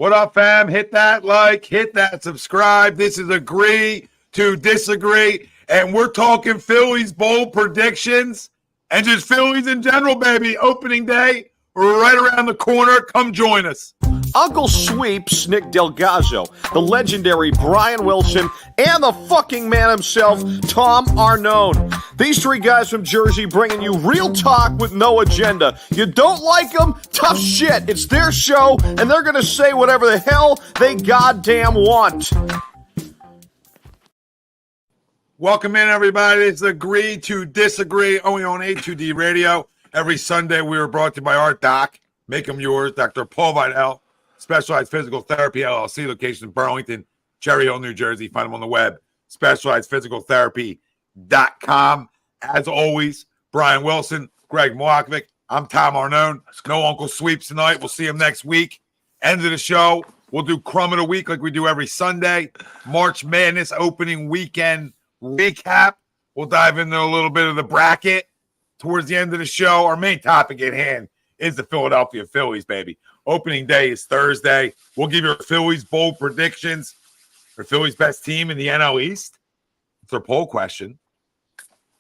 What up, fam? Hit that like, hit that subscribe. This is Agree to Disagree. And we're talking Phillies bold predictions and just Phillies in general, baby. Opening day right around the corner. Come join us. Uncle Sweeps, Nick Delgado, the legendary Brian Wilson, and the fucking man himself, Tom Arnone. These three guys from Jersey bringing you real talk with no agenda. You don't like them? Tough shit. It's their show, and they're going to say whatever the hell they goddamn want. Welcome in, everybody. It's Agree to Disagree, only on A2D Radio. Every Sunday, we are brought to you by our doc. Make them yours, Dr. Paul Vidal. Specialized Physical Therapy, LLC, location in Burlington, Cherry Hill, New Jersey. Find them on the web, specializedphysicaltherapy.com. As always, Brian Wilson, Greg Moakovic. I'm Tom Arnone. No Uncle Sweeps tonight. We'll see him next week. End of the show. We'll do Crumb of the Week like we do every Sunday. March Madness opening weekend recap. We'll dive into a little bit of the bracket towards the end of the show. Our main topic at hand is the Philadelphia Phillies, baby. Opening day is Thursday. We'll give you our Phillies bold predictions. Our Phillies best team in the NL East. It's our poll question.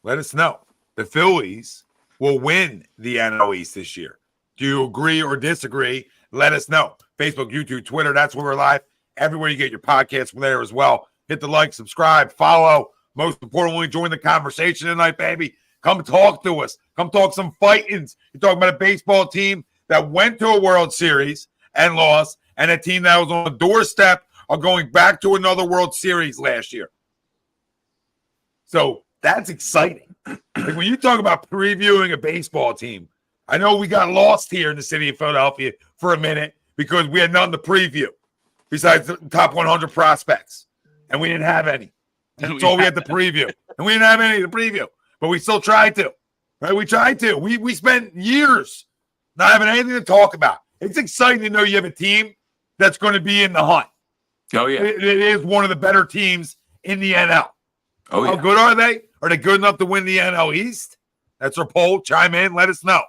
Let us know. The Phillies will win the NL East this year. Do you agree or disagree? Let us know. Facebook, YouTube, Twitter. That's where we're live. Everywhere you get your podcasts from there as well. Hit the like, subscribe, follow. Most importantly, join the conversation tonight, baby. Come talk to us. Come talk some fightings. You're talking about a baseball team that went to a World Series and lost, and a team that was on the doorstep of going back to another World Series last year. So that's exciting. Like when you talk about previewing a baseball team, I know we got lost here in the city of Philadelphia for a minute because we had nothing to preview besides the top 100 prospects, and we didn't have any. That's all we had to preview, and we didn't have any to preview, but we still tried to. Right? We tried to. We spent years not having anything to talk about. It's exciting to know you have a team that's going to be in the hunt. Oh, yeah. It is one of the better teams in the NL. Oh, yeah. How good are they? Are they good enough to win the NL East? That's our poll. Chime in. Let us know.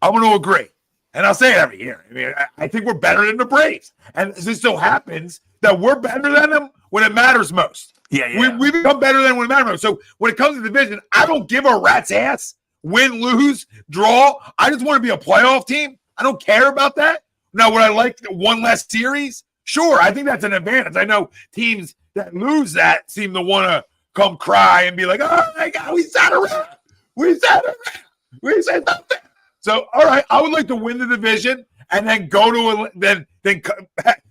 I'm going to agree. And I'll say it every year. I mean, I think we're better than the Braves. And it just so happens that we're better than them when it matters most. Yeah. We become better than when it matters most. So when it comes to division, I don't give a rat's ass. Win, lose, draw. I just want to be a playoff team. I don't care about that. Now, would I like one less series? Sure, I think that's an advantage. I know teams that lose that seem to want to come cry and be like, oh, my God, we sat around. We said something. So, all right, I would like to win the division and then go to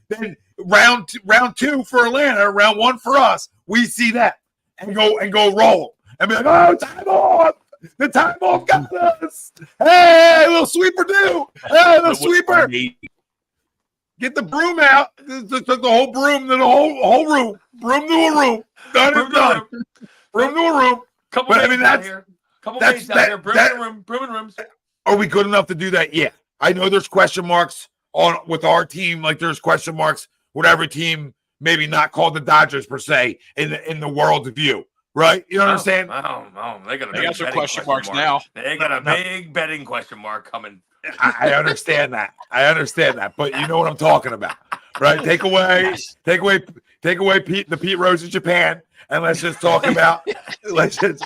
then round two for Atlanta, round one for us. We see that and go roll and be like, oh, time off. The time off got us. Hey, little sweeper do. Hey, little sweeper. Get the broom out. Took the whole broom to the whole room. Broom to a room. Done and done. Broom to a room. Couple days out here. Broom in rooms. Are we good enough to do that? Yeah. I know there's question marks with our team, like there's question marks with every team, maybe not called the Dodgers per se, in the world's view. Right? You know what I'm saying? They got some question marks now. They got a big betting question mark coming. I understand that. But you know what I'm talking about. Right? Take away the Pete Rose of Japan, and let's just talk about let's just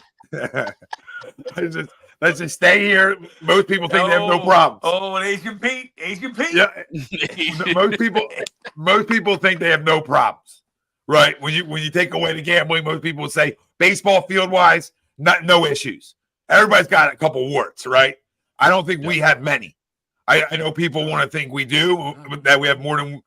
stay here. Most people think they have no problems. Oh, and Asian Pete. Yeah. most people think they have no problems. Right? When you take away the gambling, most people would say baseball field wise, no issues. Everybody's got a couple warts, right? I don't think we have many. I know people want to think we do, that we have more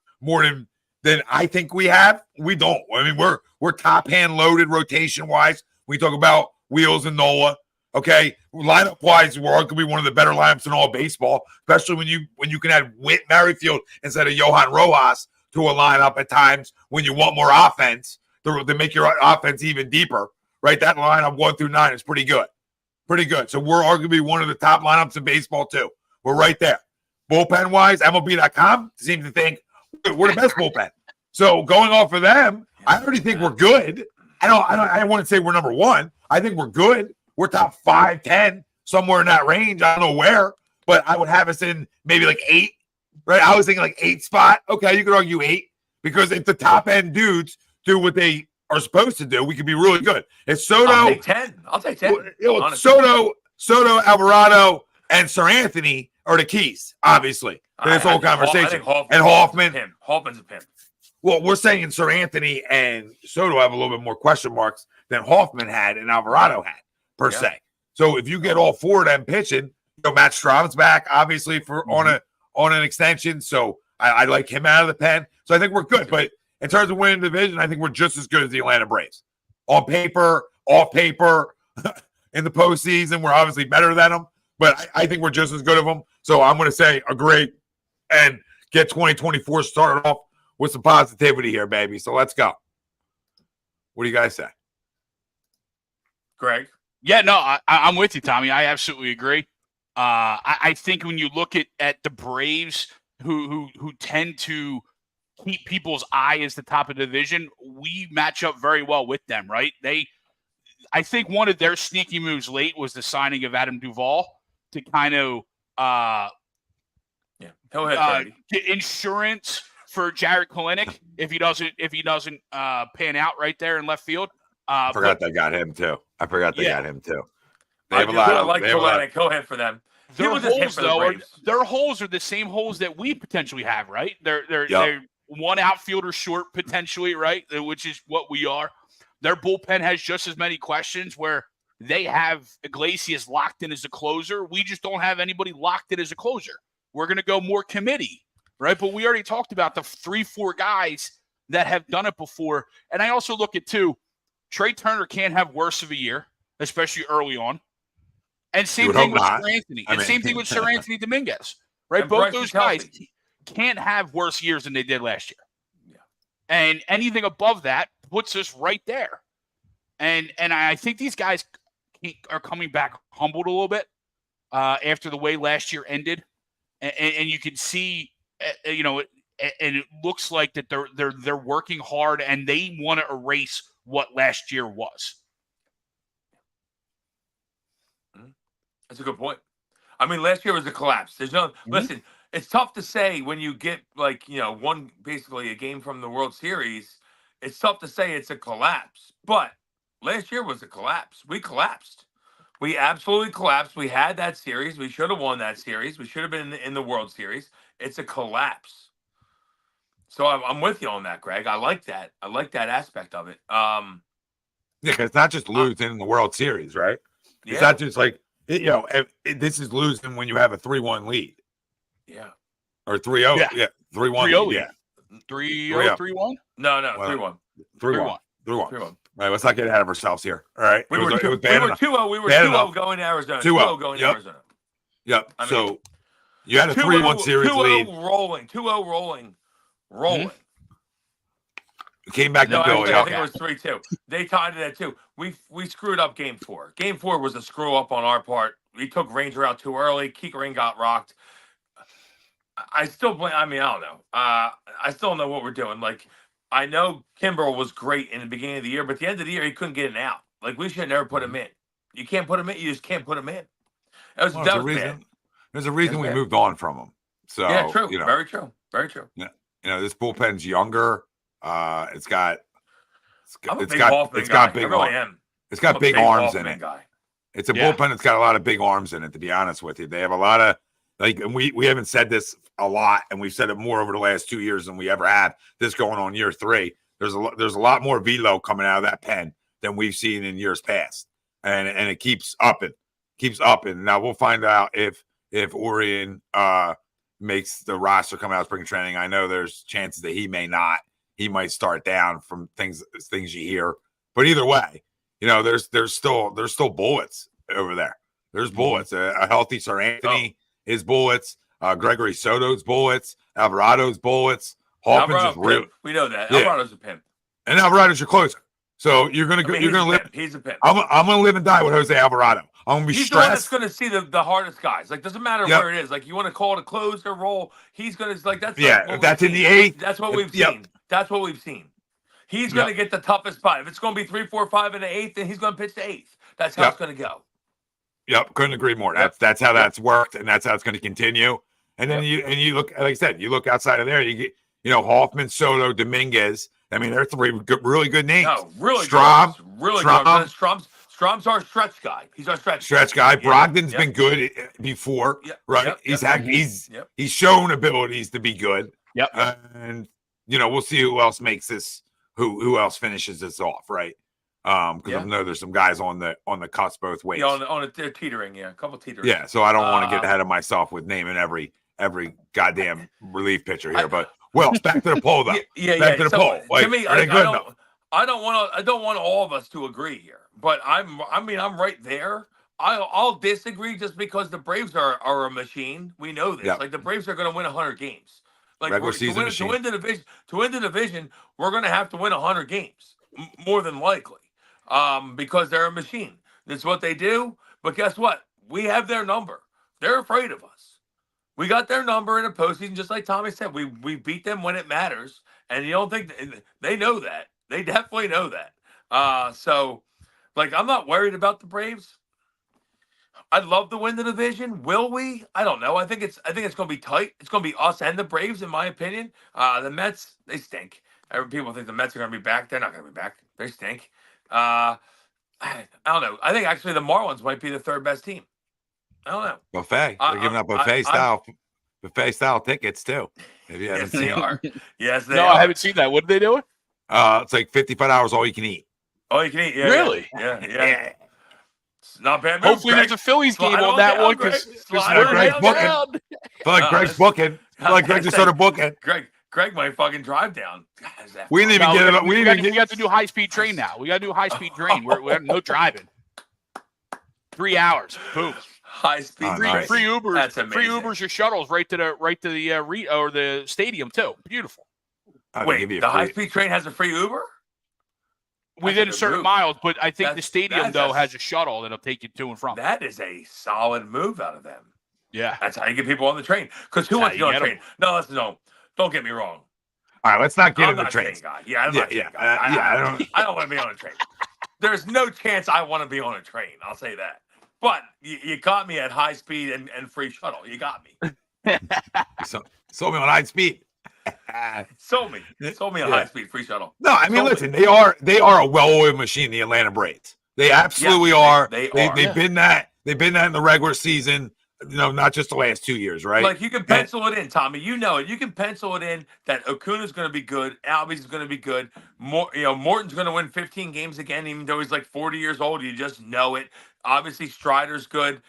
than I think we have. We don't. I mean, we're top hand loaded rotation wise. We talk about Wheels and Nola. Okay, lineup wise, we're arguably one of the better lineups in all baseball, especially when you can add Whit Merrifield instead of Johan Rojas to a lineup at times when you want more offense to make your offense even deeper, right? That lineup 1 through 9 is pretty good. So we're arguably one of the top lineups in baseball too. We're right there. Bullpen-wise, MLB.com seems to think we're the best bullpen. So going off of them, I already think we're good. I want to say we're number one. I think we're good. We're top 5, 10, somewhere in that range. I don't know where, but I would have us in maybe like 8 right? I was thinking like 8 spot. Okay, you could argue 8 because if the top end dudes do what they are supposed to do, we could be really good. If Soto, I'll take 10. I'll take 10. Soto, Alvarado, and Sir Anthony are the keys, obviously, to this whole conversation. And Hoffman. Hoffman's a pimp. Well, we're saying Sir Anthony and Soto have a little bit more question marks than Hoffman had and Alvarado had, per se. So if you get all 4 of them pitching, Matt Strom's back, obviously, for on an extension. So I like him out of the pen. So I think we're good. But in terms of winning the division, I think we're just as good as the Atlanta Braves. On paper, off paper, in the postseason, we're obviously better than them. But I think we're just as good as them. So I'm going to say agree and get 2024 started off with some positivity here, baby. So let's go. What do you guys say? Greg? Yeah, no, I'm with you, Tommy. I absolutely agree. I think when you look at the Braves, who tend to keep people's eye as the top of the division, we match up very well with them, right? I think one of their sneaky moves late was the signing of Adam Duvall to kind of get insurance for Jarred Kelenic if he doesn't pan out right there in left field. I forgot they got him too. Got him too. They have I like Kelenic. Go ahead for them. Their holes are the same holes that we potentially have, right? They're one outfielder short potentially, right? Which is what we are. Their bullpen has just as many questions where they have Iglesias locked in as a closer. We just don't have anybody locked in as a closer. We're going to go more committee, right? But we already talked about the 3-4 guys that have done it before. And I also look at, too, Trea Turner can't have worse of a year, especially early on. And same thing with Sir Anthony. Same thing with Sir Anthony Dominguez, right? Both those guys can't have worse years than they did last year. Yeah. And anything above that puts us right there. And I think these guys are coming back humbled a little bit after the way last year ended. And you can see, and it looks like that they're working hard and they want to erase what last year was. That's a good point. I mean, last year was a collapse. There's no listen. It's tough to say when you get basically a game from the World Series. It's tough to say it's a collapse, but last year was a collapse. We collapsed. We absolutely collapsed. We had that series. We should have won that series. We should have been in the World Series. It's a collapse. So I'm with you on that, Greg. I like that. I like that aspect of it. It's not just losing in the World Series, right? It's not just like. This is losing when you have a 3-1 lead. Yeah. Or 3-0. Yeah. 3-1. Yeah. 3-0, 3-1? No, 3-1. 3-1. Right, let's not get ahead of ourselves here. All right. We were 2-0. We were 2-0 going to Arizona. 2-0 going to Arizona. Yep. So you had a 3-1 series lead. 2-0 rolling. Mm-hmm. Came back to Philly. I think it was 3-2. They tied it at 2. We screwed up Game 4. Game 4 was a screw up on our part. We took Ranger out too early. Kikering got rocked. I still blame. I mean, I don't know. I still don't know what we're doing. Like, I know Kimbrel was great in the beginning of the year, but at the end of the year, he couldn't get it out. Like, we should have never put him in. You can't put him in. You just can't put him in. That was bad. There's a reason we moved on from him. So yeah, true. Very true. Very true. Yeah. This bullpen's younger. It's got big arms in it. It's a bullpen that's got a lot of big arms in it, to be honest with you. They have a lot of and we haven't said this a lot, and we've said it more over the last 2 years than we ever have. This going on year 3. There's a lot more velo coming out of that pen than we've seen in years past. And it keeps upping. Now we'll find out if Orion makes the roster come out of spring training. I know there's chances that he may not. He might start down from things you hear, but either way, there's still bullets over there. There's bullets. A healthy Sir Anthony, his bullets. Gregory Soto's bullets. Alvarado's bullets. Hoffman's is real. We know that. Yeah. Alvarado's a pimp, and Alvarado's your closer. So you're gonna live. He's a pimp. I'm gonna live and die with Jose Alvarado. I'm gonna be he's stressed. The one that's gonna see the hardest guys. Like, doesn't matter where it is. Like, you want to call it a closer role. He's gonna that's if that's in the 8th. That's what we've seen. That's what we've seen. He's going to get the toughest spot. If it's going to be 3, 4, 5 in the 8th, then he's going to pitch the 8th. That's how it's going to go. Yep, couldn't agree more. That's how that's worked, and that's how it's going to continue. And then you look, like I said, you look outside of there, you get, Hoffman, Soto, Dominguez. I mean, they're three really good names. No, really Strom, good. Really good. Strom's our stretch guy. He's our stretch guy. Brogdon's been good before, right? He's shown abilities to be good. Yep. And we'll see who else makes this. Who else finishes this off, right? Because I know there's some guys on the cusp both ways. Yeah, they're teetering. Yeah, a couple teetering. Yeah, so I don't want to get ahead of myself with naming every goddamn relief pitcher here, but back to the poll though. Back to the poll. Like, to me, I don't want all of us to agree here, but I'm right there. I'll disagree just because the Braves are a machine. We know this. Like the Braves are going to win 100 games. Like to win the division, we're going to have to win 100 games more than likely, because they're a machine. That's what they do. But guess what? We have their number. They're afraid of us. We got their number in the postseason, just like Tommy said. We beat them when it matters, and you don't think they know that. They definitely know that. So, like, I'm not worried about the Braves. I'd love to win the division. Will we? I don't know. I think it's going to be tight. It's going to be us and the Braves, in my opinion. The Mets, they stink. People think the Mets are going to be back. They're not going to be back. They stink. I don't know. I think actually the Marlins might be the third best team. I don't know. Buffet. They're giving up buffet style tickets too. If you haven't seen them. Yes, they are. I haven't seen that. What are they doing? It's like $55 all you can eat. All you can eat. Yeah. Really? Yeah. It's not bad. Hopefully there's a Phillies game on that one because Greg's booking. I feel like Greg's booking. I feel like Greg just started booking. Greg might fucking drive down. We didn't even get it. We got to do high speed train now. We got to do high speed train. We're no driving. 3 hours. Boom. High speed free Ubers. That's amazing. Free Ubers or shuttles right to the stadium too. Beautiful. Wait, the high speed train has a free Uber? Within certain miles, but I think the stadium has a shuttle that'll take you to and from. That is a solid move out of them. Yeah, that's how you get people on the train. Because who wants to go on the train? No, don't get me wrong. All right, let's not get in the train. I don't want to be on a train. There's no chance I want to be on a train. I'll say that. But you got me at high speed and free shuttle. You got me. Sold me on high speed. Sold me a high speed free shuttle. No, I mean, listen, they are a well-oiled machine, the Atlanta Braves. They absolutely are. They've been that. They've been that in the regular season. Not just the last 2 years, right? Like you can pencil it in, Tommy. You know it. You can pencil it in that Acuna's going to be good. Albies is going to be good. Morton's going to win 15 games again, even though he's like 40 years old. You just know it. Obviously, Strider's good,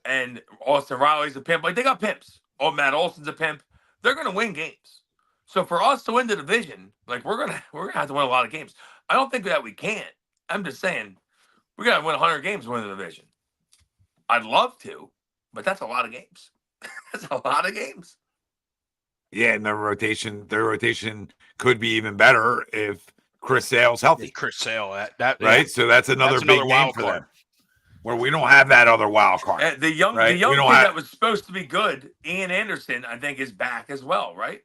and Austin Riley's a pimp. Like they got pimps. Oh, Matt Olson's a pimp. They're going to win games. So for us to win the division, like we're gonna have to win a lot of games. I don't think that we can't. I'm just saying we gotta win 100 games to win the division. I'd love to, but that's a lot of games. That's a lot of games. Yeah, and their rotation could be even better if Chris Sale's healthy. Chris Sale, right? Yeah. So that's another big game for them. Where we don't have that other wild card. The young kid that was supposed to be good, Ian Anderson, I think is back as well, right?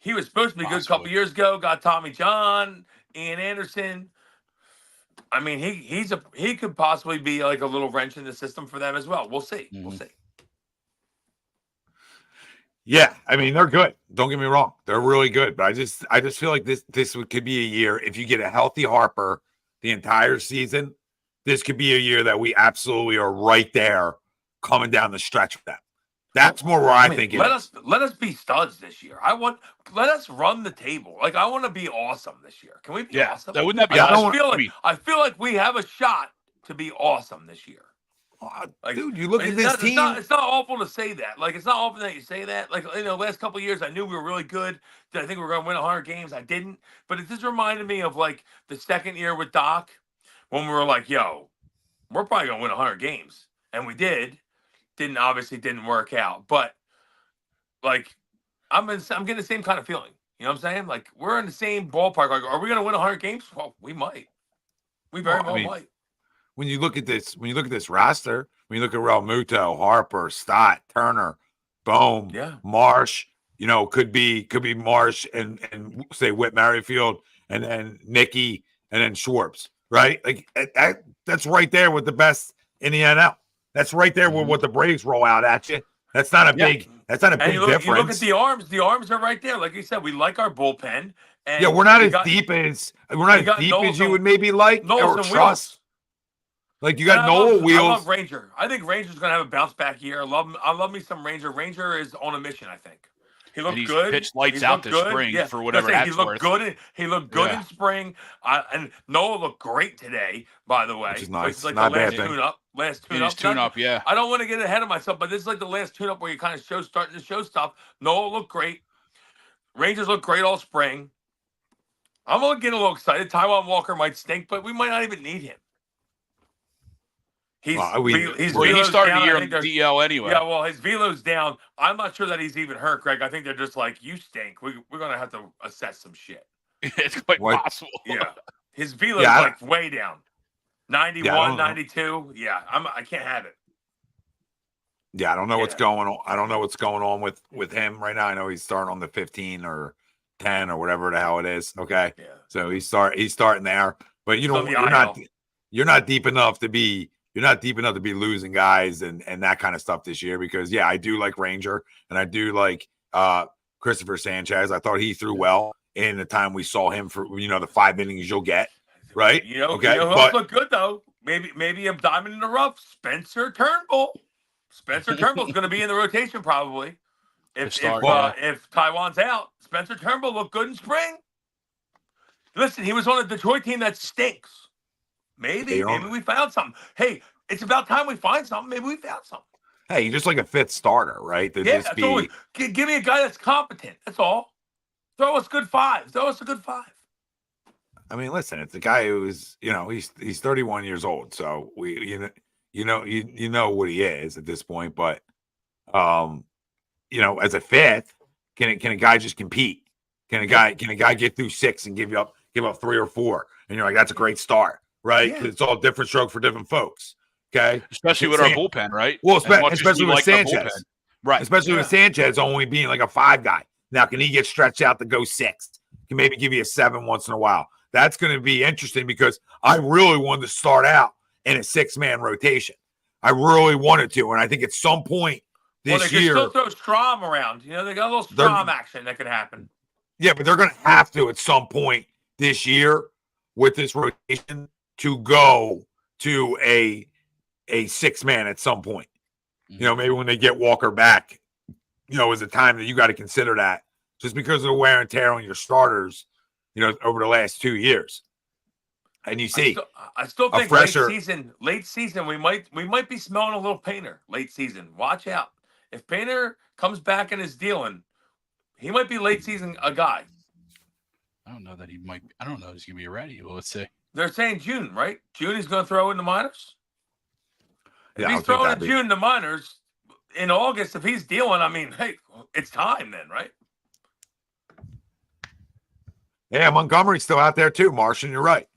He was supposed to be good a couple years ago. Got Tommy John, Ian Anderson. I mean, he could possibly be like a little wrench in the system for them as well. We'll see. Mm-hmm. We'll see. Yeah, I mean they're good. Don't get me wrong, they're really good. But I just feel like this could be a year if you get a healthy Harper the entire season. This could be a year that we absolutely are right there coming down the stretch with them. That's more where I think it is. Let us be studs this year. Let us run the table. Like I want to be awesome this year. Can we be awesome? Wouldn't that be awesome? I feel like we have a shot to be awesome this year. Dude, you look at this team. It's not awful to say that. Like it's not awful that you say that. Like last couple of years, I knew we were really good. I think we were going to win 100 games. I didn't. But it just reminded me of like the second year with Doc when we were like, "Yo, we're probably going to win 100 games," and we did. Obviously didn't work out, but like I'm getting the same kind of feeling. You know what I'm saying? Like we're in the same ballpark. Like, are we going to win 100 games? Well, we might. We very well might. When you look at this roster, when you look at Real Muto, Harper, Stott, Turner, Bohm, Marsh, could be Marsh and say Whit Merrifield and then Nicky and then Schwartz, right? Like that's right there with the best in the NL. That's right there with what the Braves roll out at you. That's not a big. That's not a And big you difference. look at the arms. The arms are right there. Like you said, we like our bullpen. And yeah, we're not as deep as you would maybe like or trust. Like you got Nola Wheels. I love Ranger. I think Ranger's gonna have a bounce back year. I love me some Ranger. Ranger is on a mission. I think he looked good. Pitched lights out this spring for whatever that's he looked worth. good. He looked good in spring. And Nola looked great today. By the way, which is nice. It's like not the last tune-up. Yeah. I don't want to get ahead of myself, but this is like the last tune-up where you kind of starting to show stuff. Nola looked great. Rangers look great all spring. I'm getting a little excited. Taiwan Walker might stink, but we might not even need him. He started the year on the DL anyway. Yeah, well, his velo's down. I'm not sure that he's even hurt, Greg. I think they're just like, you stink. We're going to have to assess some shit. It's quite possible. Yeah. His velo's like way down. 91, 92. Yeah, I can't have it. Yeah, I don't know what's going on. I don't know what's going on with him right now. I know he's starting on the 15 or 10 or whatever the hell it is. Okay. Yeah. So he's starting there. But you're not deep enough to be losing guys and that kind of stuff this year because I do like Ranger and I do like Christopher Sanchez. I thought he threw well in the time we saw him for the 5 innings you'll get. Right. You know who else looked good though? Maybe a diamond in the rough. Spencer Turnbull. Spencer Turnbull's going to be in the rotation probably. If Taiwan's out, Spencer Turnbull looked good in spring. Listen, he was on a Detroit team that stinks. Maybe we found something. Hey, it's about time we find something. Maybe we found something. Hey, you're just like a fifth starter, right? Give me a guy that's competent. That's all. Throw us a good five. I mean, listen, it's a guy who's, he's 31 years old, so you know what he is at this point. But, as a fifth, can a guy just compete? Can a guy get through 6 and give up 3 or 4? And you're like, that's a great start, right? Because it's all different stroke for different folks. Okay, especially with our bullpen, right? Well, especially with Sanchez, right? Especially with Sanchez only being like a 5 guy. Now, can he get stretched out to go 6? Can maybe give you a 7 once in a while. That's going to be interesting because I really wanted to start out in a 6-man rotation. I really wanted to, and I think at some point this year, they can still throw Strom around. They got a little Strom action that could happen. Yeah, but they're going to have to at some point this year with this rotation to go to a 6-man at some point. Maybe when they get Walker back, is a time that you got to consider that just because of the wear and tear on your starters, over the last 2 years. And you see, I still think late season, we might be smelling a little Painter late season. Watch out. If Painter comes back and is dealing, he might be late season a guy. I don't know that he might. I don't know if he's going to be ready. Well, let's see. They're saying June, right? June he's going to throw in the minors? If he's throwing in June in the minors, in August, if he's dealing, I mean, hey, it's time then, right? Yeah, Montgomery's still out there too, Martian. You're right.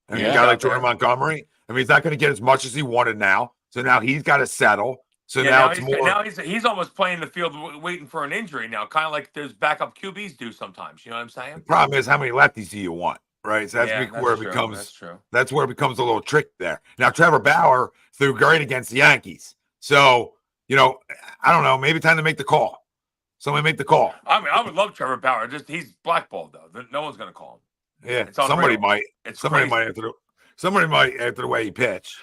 And you got like Jordan Montgomery. I mean, he's not going to get as much as he wanted now. So now he's got to settle. So now it's more. Now he's almost playing the field waiting for an injury now, kind of like those backup QBs do sometimes. You know what I'm saying? The problem is how many lefties do you want, right? So that's where it becomes. That's true. That's where it becomes a little trick there. Now Trevor Bauer threw great against the Yankees. So I don't know. Maybe time to make the call. Somebody make the call. I mean, I would love Trevor Bauer. Just he's blackballed though. No one's going to call him. Yeah, somebody might. Somebody might after the way he pitched.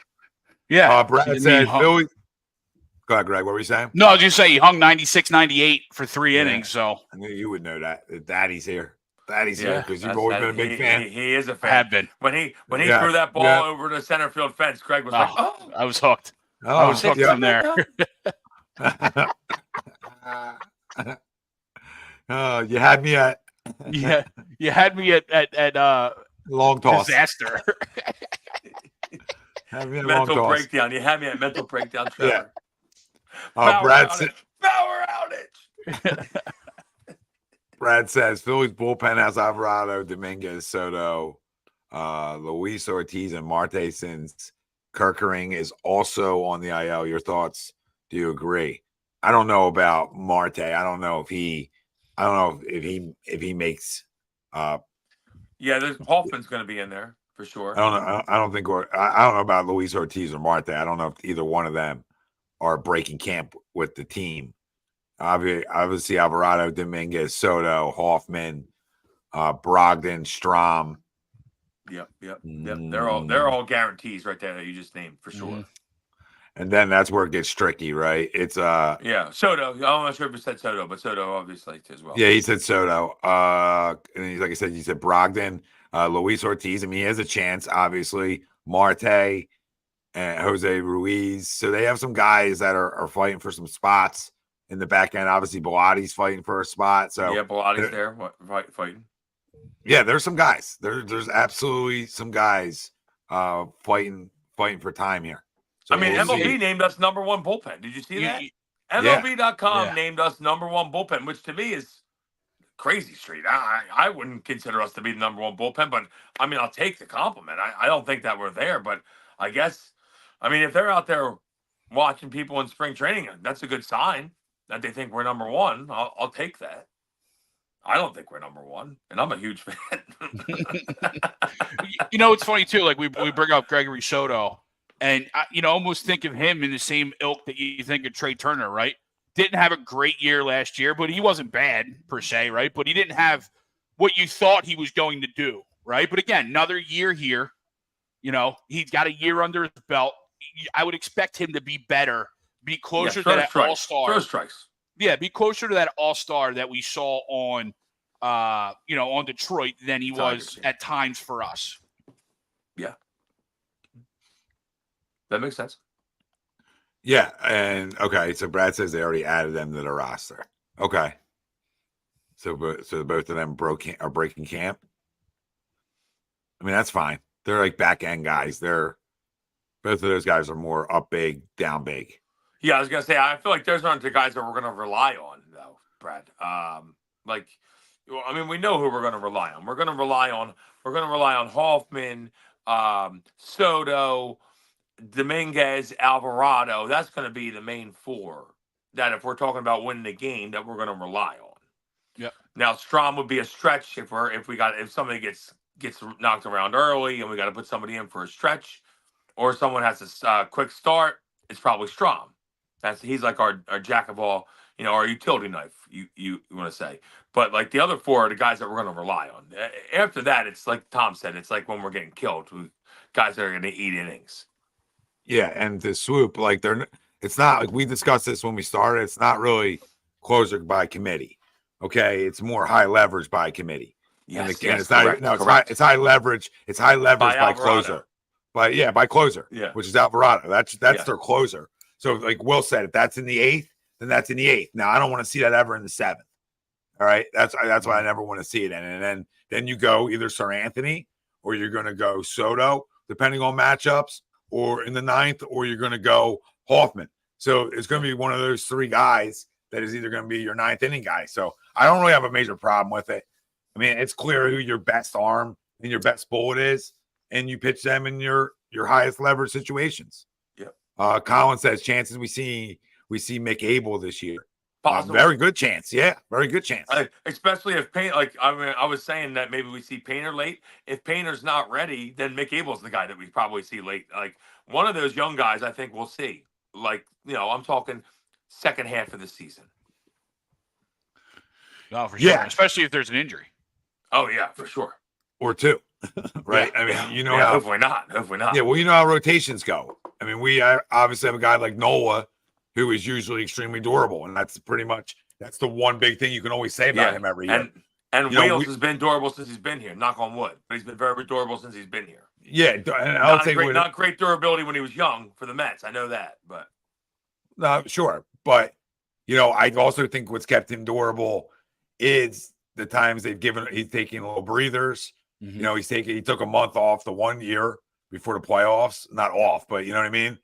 Yeah. Brad said Philly. Go ahead, Greg. What were you saying? No, I was just saying he hung 96, 98 for 3 innings. So I knew you would know that. Daddy's here. Daddy's here because you've always been a big fan. He is a fan. Have been. When he threw that ball over the center field fence, Greg was like, "Oh, I was hooked. I was hooked from there." You had me at you had me at long toss disaster. Mental breakdown. You had me at mental breakdown, Trevor. Brad said power outage. Brad says Phillies bullpen has Alvarado, Dominguez, Soto, Luis Ortiz, and Marte since Kirkering is also on the IL. Your thoughts? Do you agree? I don't know about Marte. I don't know if he makes. There's Hoffman's going to be in there for sure. I don't know. I don't know about Luis Ortiz or Marte. I don't know if either one of them are breaking camp with the team Obviously Alvarado, Dominguez, Soto, Hoffman, Brogdon, Strom. Yep. They're all guarantees right there that you just named for sure. And then that's where it gets tricky, right? It's Soto. I'm not sure if it said Soto, but Soto obviously as well. Yeah, he said Soto. And he's like I said, he said Brogdon, Luis Ortiz. I mean, he has a chance, obviously. Marte and Jose Ruiz. So they have some guys that are fighting for some spots in the back end. Obviously, Bilatti's fighting for a spot. So yeah, Bilatti's there fighting. Yeah, there's some guys. There's absolutely some guys fighting for time here. So I mean, MLB named us number one bullpen. Did you see that? Yeah. MLB.com named us number one bullpen, which to me is crazy street. I wouldn't consider us to be the number one bullpen, but I mean, I'll take the compliment. I don't think that we're there, but I guess, I mean, if they're out there watching people in spring training, that's a good sign that they think we're number one. I'll take that. I don't think we're number one, and I'm a huge fan. It's funny too. Like we bring up Gregory Soto, and almost think of him in the same ilk that you think of Trea Turner, right? Didn't have a great year last year, but he wasn't bad per se, right? But he didn't have what you thought he was going to do, right? But again, another year here. He's got a year under his belt. I would expect him to be better, be closer to that all-star. First strikes. Yeah, be closer to that all-star that we saw on Detroit than he was at times for us. Yeah. That makes sense. Yeah, and okay, so Brad says they already added them to the roster. Okay. So both of them are breaking camp. I mean, that's fine. They're like back-end guys. Both of those guys are more up big, down big. Yeah, I was gonna say I feel like those aren't the guys that we're gonna rely on, though, Brad. We know who we're gonna rely on. We're gonna rely on Hoffman, Soto, Dominguez, Alvarado. That's gonna be the main four that if we're talking about winning the game that we're gonna rely on. Yeah. Now Strom would be a stretch if somebody gets knocked around early and we got to put somebody in for a stretch, or someone has a quick start. It's probably Strom. He's like our jack of all, our utility knife, you want to say. But like the other four are the guys that we're going to rely on. After that, it's like Tom said, it's like when we're getting killed with guys that are going to eat innings. Yeah, and the swoop, it's not like we discussed this when we started. It's not really closer by committee. Okay, it's more high leverage by committee. Yes, it's high leverage. It's high leverage by closer. By closer. Yeah, which is Alvarado. That's their closer. So, like Will said, if that's in the 8th, then that's in the 8th. Now, I don't want to see that ever in the 7th. All right, that's why I never want to see it in. And then you go either Sir Anthony or you're going to go Soto, depending on matchups, or in the 9th, or you're going to go Hoffman. So it's going to be one of those three guys that is either going to be your 9th inning guy. So I don't really have a major problem with it. I mean, it's clear who your best arm and your best bullet is, and you pitch them in your highest leverage situations. Colin says chances we see Mick Abel this year. Very good chance. Yeah, very good chance. Especially if I was saying that maybe we see Painter late. If Painter's not ready, then Mick Abel's the guy that we probably see late. Like one of those young guys, I think we'll see. I'm talking second half of the season. No, for sure. Yeah. Especially if there's an injury. Oh yeah, for sure. Or two. Right? Yeah. I mean, hopefully not. Yeah, well, how rotations go. I mean, we obviously have a guy like Nola who is usually extremely durable, and that's the one big thing you can always say about him every year. And Wheels has been durable since he's been here, knock on wood. But he's been very durable since he's been here. Yeah, and not great durability when he was young for the Mets. I know that, but no, sure. But I also think what's kept him durable is the times he's taking little breathers. Mm-hmm. He took a month off the 1 year before the playoffs. Not off, but you know what I mean?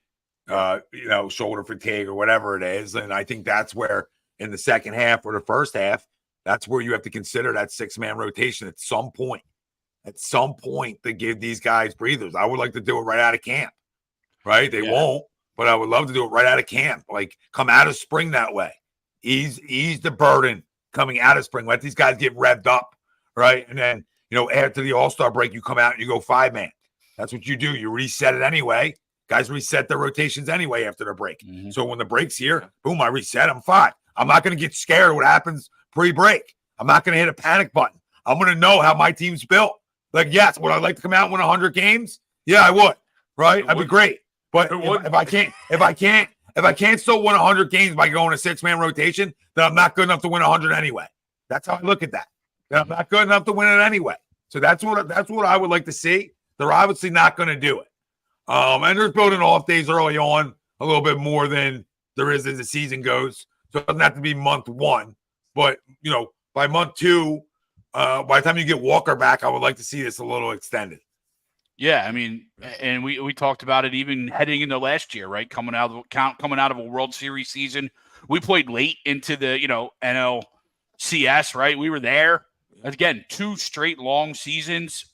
Shoulder fatigue or whatever it is. And I think that's where in the second half or the first half, that's where you have to consider that 6-man rotation at some point to give these guys breathers. I would like to do it right out of camp, right? They won't, but I would love to do it right out of camp. Like come out of spring that way. Ease the burden coming out of spring. Let these guys get revved up, right? And then, after the All-Star break, you come out and you go 5-man. That's what you do. You reset it anyway. Guys reset their rotations anyway after the break. Mm-hmm. So when the break's here, boom, I reset. I'm 5. I'm not going to get scared what happens pre-break. I'm not going to hit a panic button. I'm going to know how my team's built. Like, yes, would I like to come out and win 100 games? Yeah, I would. Right? That'd be great. But if I can't still win 100 games by going a 6-man rotation, then I'm not good enough to win 100 anyway. That's how I look at that. Then I'm not good enough to win it anyway. So that's what I would like to see. They're obviously not going to do it. And they're building off days early on a little bit more than there is as the season goes. So it doesn't have to be month 1. But, by month 2, by the time you get Walker back, I would like to see this a little extended. Yeah, I mean, and we talked about it even heading into last year, right? Coming out of a World Series season, we played late into the NLCS, right? We were there again, 2 straight long seasons.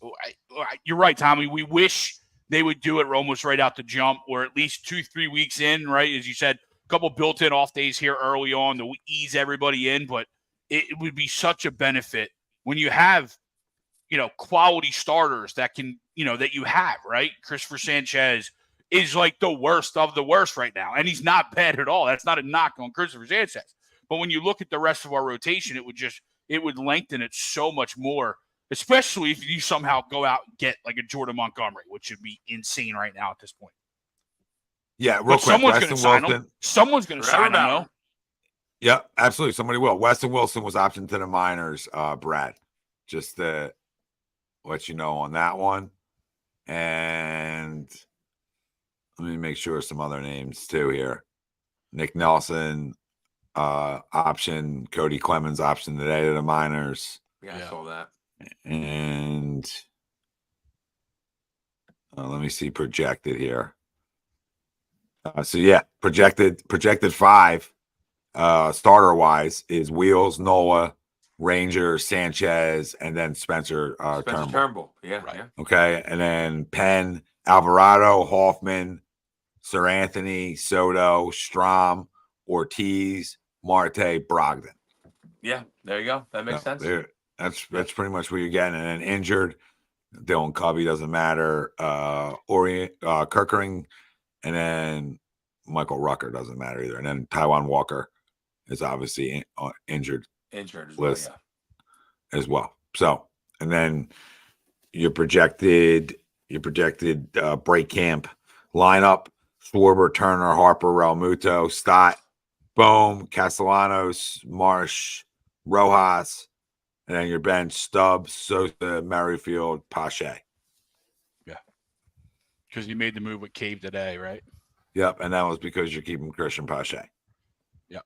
You're right, Tommy. We wish they would do it almost right out the jump, or at least 2-3 weeks in, right? As you said, a couple built-in off days here early on to ease everybody in, but it would be such a benefit when you have quality starters that can, that you have, right? Christopher Sanchez is like the worst of the worst right now, and he's not bad at all. That's not a knock on Christopher Sanchez. But when you look at the rest of our rotation, it would lengthen it so much more, especially if you somehow go out and get like a Jordan Montgomery, which would be insane right now at this point. Yeah, real quick. Someone's going to sign him. Someone's going to sign him, though. Yeah, absolutely. Somebody will. Weston Wilson was optioned to the minors, Brad. Just to let you know on that one. And let me make sure some other names too here. Nick Nelson, option. Cody Clemens option today to the minors. Yeah, I saw that. And let me see projected here. Projected 5 starter wise is Wheels, Nola, Ranger, Sanchez, and then Spencer Turnbull. Yeah, right. Yeah. Okay, and then Penn, Alvarado, Hoffman, Sir Anthony, Soto, Strom, Ortiz, Marte, Brogdon. Yeah, there you go. That makes sense. That's pretty much what you're getting. And then injured, Dylan Covey doesn't matter. Kirkering, and then Michael Rucker doesn't matter either. And then Taiwan Walker is obviously injured. Injured as well. So, and then your projected break camp lineup: Schwarber, Turner, Harper, Realmuto, Stott, Bohm, Castellanos, Marsh, Rojas, and then your bench: Stubbs, Sosa, Merrifield, Pache. Yeah, because you made the move with Cave today, right? Yep, and that was because you're keeping Christian Pache.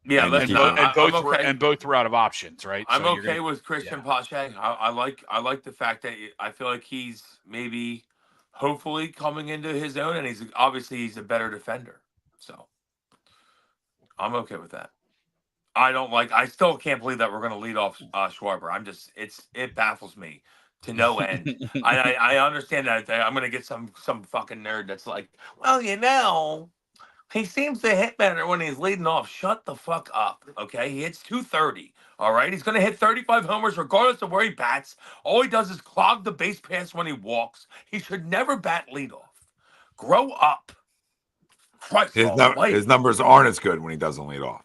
Yeah. And both were out of options, right? I'm okay with Christian Pache. I like the fact that I feel like he's maybe, hopefully, coming into his own, and he's a better defender. So I'm okay with that. I still can't believe that we're going to lead off Schwarber. It baffles me to no end. I understand that I'm going to get some fucking nerd that's like, well, he seems to hit better when he's leading off. Shut the fuck up, okay? He hits 230, all right? He's going to hit 35 homers regardless of where he bats. All he does is clog the base paths when he walks. He should never bat leadoff. Grow up. Christ, his numbers aren't as good when he doesn't lead off.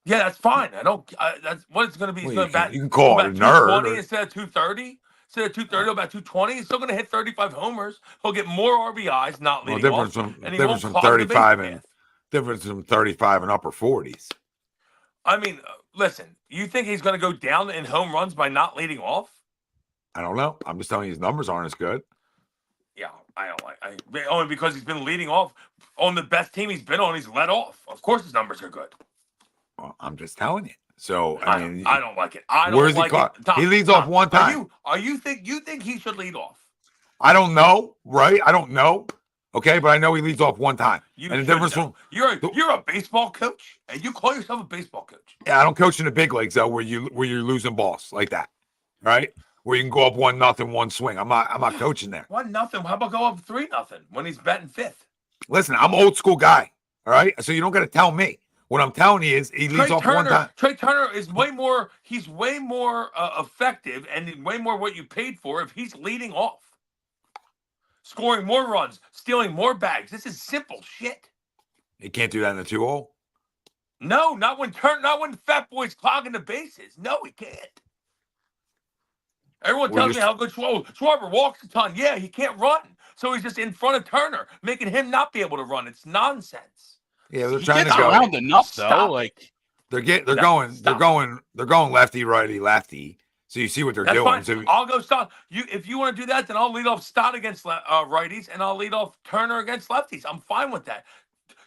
Yeah, that's fine. That's what it's going to be. He's going to bat. You can call it a nerd. Instead of 230. Instead of 230, about 220. He's still going to hit 35 homers. He'll get more RBIs, not leading off. Difference from 35 and upper 40s. I mean, listen. You think he's going to go down in home runs by not leading off? I don't know. I'm just telling you his numbers aren't as good. Yeah, I don't like. Only because he's been leading off on the best team he's been on. He's led off. Of course, his numbers are good. Well, I'm just telling you. So I don't like it. I don't like it. He leads off one time. You think he should lead off? I don't know, right? I don't know. Okay, but I know he leads off one time. You're a baseball coach, and you call yourself a baseball coach. Yeah, I don't coach in the big leagues though, where you're losing balls like that, right? Where you can go up 1-0, one swing. I'm not coaching there. 1-0. How about go up 3-0 when he's batting 5th? Listen, I'm an old school guy. All right, so you don't got to tell me. What I'm telling you is he leads off one time. Trea Turner is way more effective and way more what you paid for if he's leading off. Scoring more runs, stealing more bags. This is simple shit. He can't do that in the 2-hole? No, not when Fat Boy's clogging the bases. No, he can't. Everyone tells me how good Schwarber walks a ton. Yeah, he can't run. So he's just in front of Turner, making him not be able to run. It's nonsense. Yeah, they're He trying to gets go around enough though. Stop Like they're going lefty, righty, lefty. So you see what they're That's doing. fine. So I'll go Stott. If you want to do that, then I'll lead off Stott against righties, and I'll lead off Turner against lefties. I'm fine with that.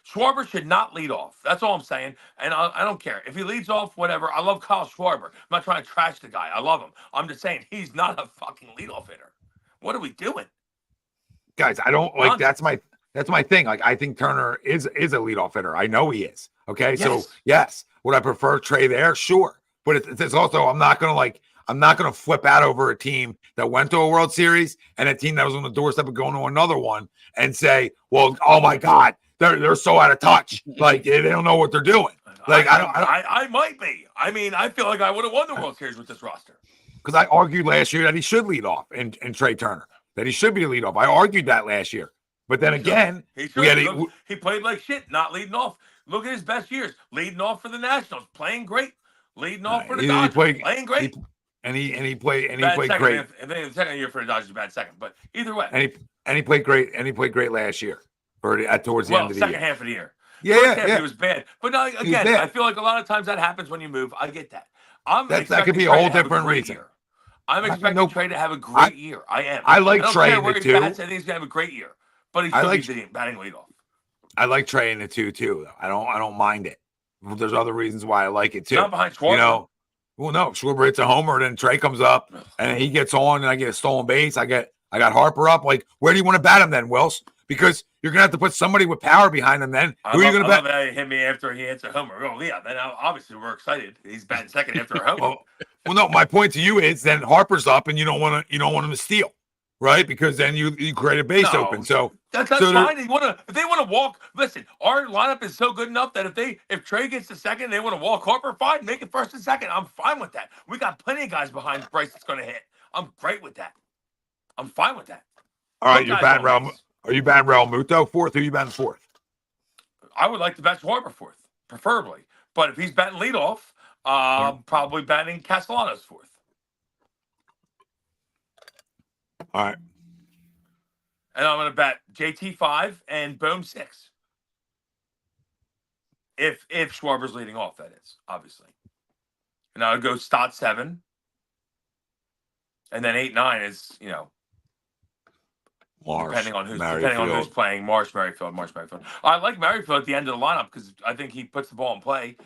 Schwarber should not lead off. That's all I'm saying. And I don't care. If he leads off, whatever. I love Kyle Schwarber. I'm not trying to trash the guy. I love him. I'm just saying he's not a fucking leadoff hitter. What are we doing? guys, I don't like that's my thing. Like I think Turner is a leadoff hitter. I know he is. Okay. Yes. So yes, would I prefer Trea there? Sure. But it's also I'm not gonna flip out over a team that went to a World Series and a team that was on the doorstep of going to another one and say, well, oh my God, they're so out of touch. Like they don't know what they're doing. Like I might be. I mean, I feel like I would have won the World Series with this roster. Because I argued last year that he should lead off and Trea Turner, that he should be the lead off. I argued that last year. But then again, he played like shit, not leading off. Look at his best years. Leading off for the Nationals, playing great. Leading off for the Dodgers, playing great. He played second, great. And then the second year for the Dodgers, bad second. But either way. And he played great. And he played great last year towards the end of the year. Second half of the year. Yeah. It was bad. But no, again, I feel like a lot of times that happens when you move. I get that. That could be a whole different reason. Year. I'm expecting Trea to have a great year. I am. I like Trea in the two. I think he's gonna have a great year. But he's still batting leadoff. I like Trea in the two too. I don't mind it. There's other reasons why I like it too. Not behind Schwarber. Well, no, Schwarber hits a homer, then Trea comes up and he gets on, and I get a stolen base. I got Harper up. Like, where do you want to bat him then, Wills? Because you're gonna have to put somebody with power behind him. Then who are you gonna bat? That hit me after he hits a homer. Oh yeah, then obviously we're excited. He's batting second after a homer. Well, no, my point to you is then Harper's up, and you don't want him to steal, right? Because then you create a base open. So that's fine. If they want to walk, listen. Our lineup is so good enough that if Trea gets to second, they want to walk Harper. Fine, make it first and second. I'm fine with that. We got plenty of guys behind Bryce that's going to hit. I'm great with that. I'm fine with that. All right, you're batting Real. Are you batting Real Muto fourth, or are you batting fourth? I would like to bat Schwarber fourth, preferably. But if he's batting leadoff, probably batting Castellanos fourth. All right. And I'm going to bat JT 5 and Bohm 6. If Schwarber's leading off, that is, obviously. And I would go Stott 7. And then 8-9 is, Marsh, depending on who's playing. Marsh, Merrifield. I like Merrifield at the end of the lineup because I think he puts the ball in play.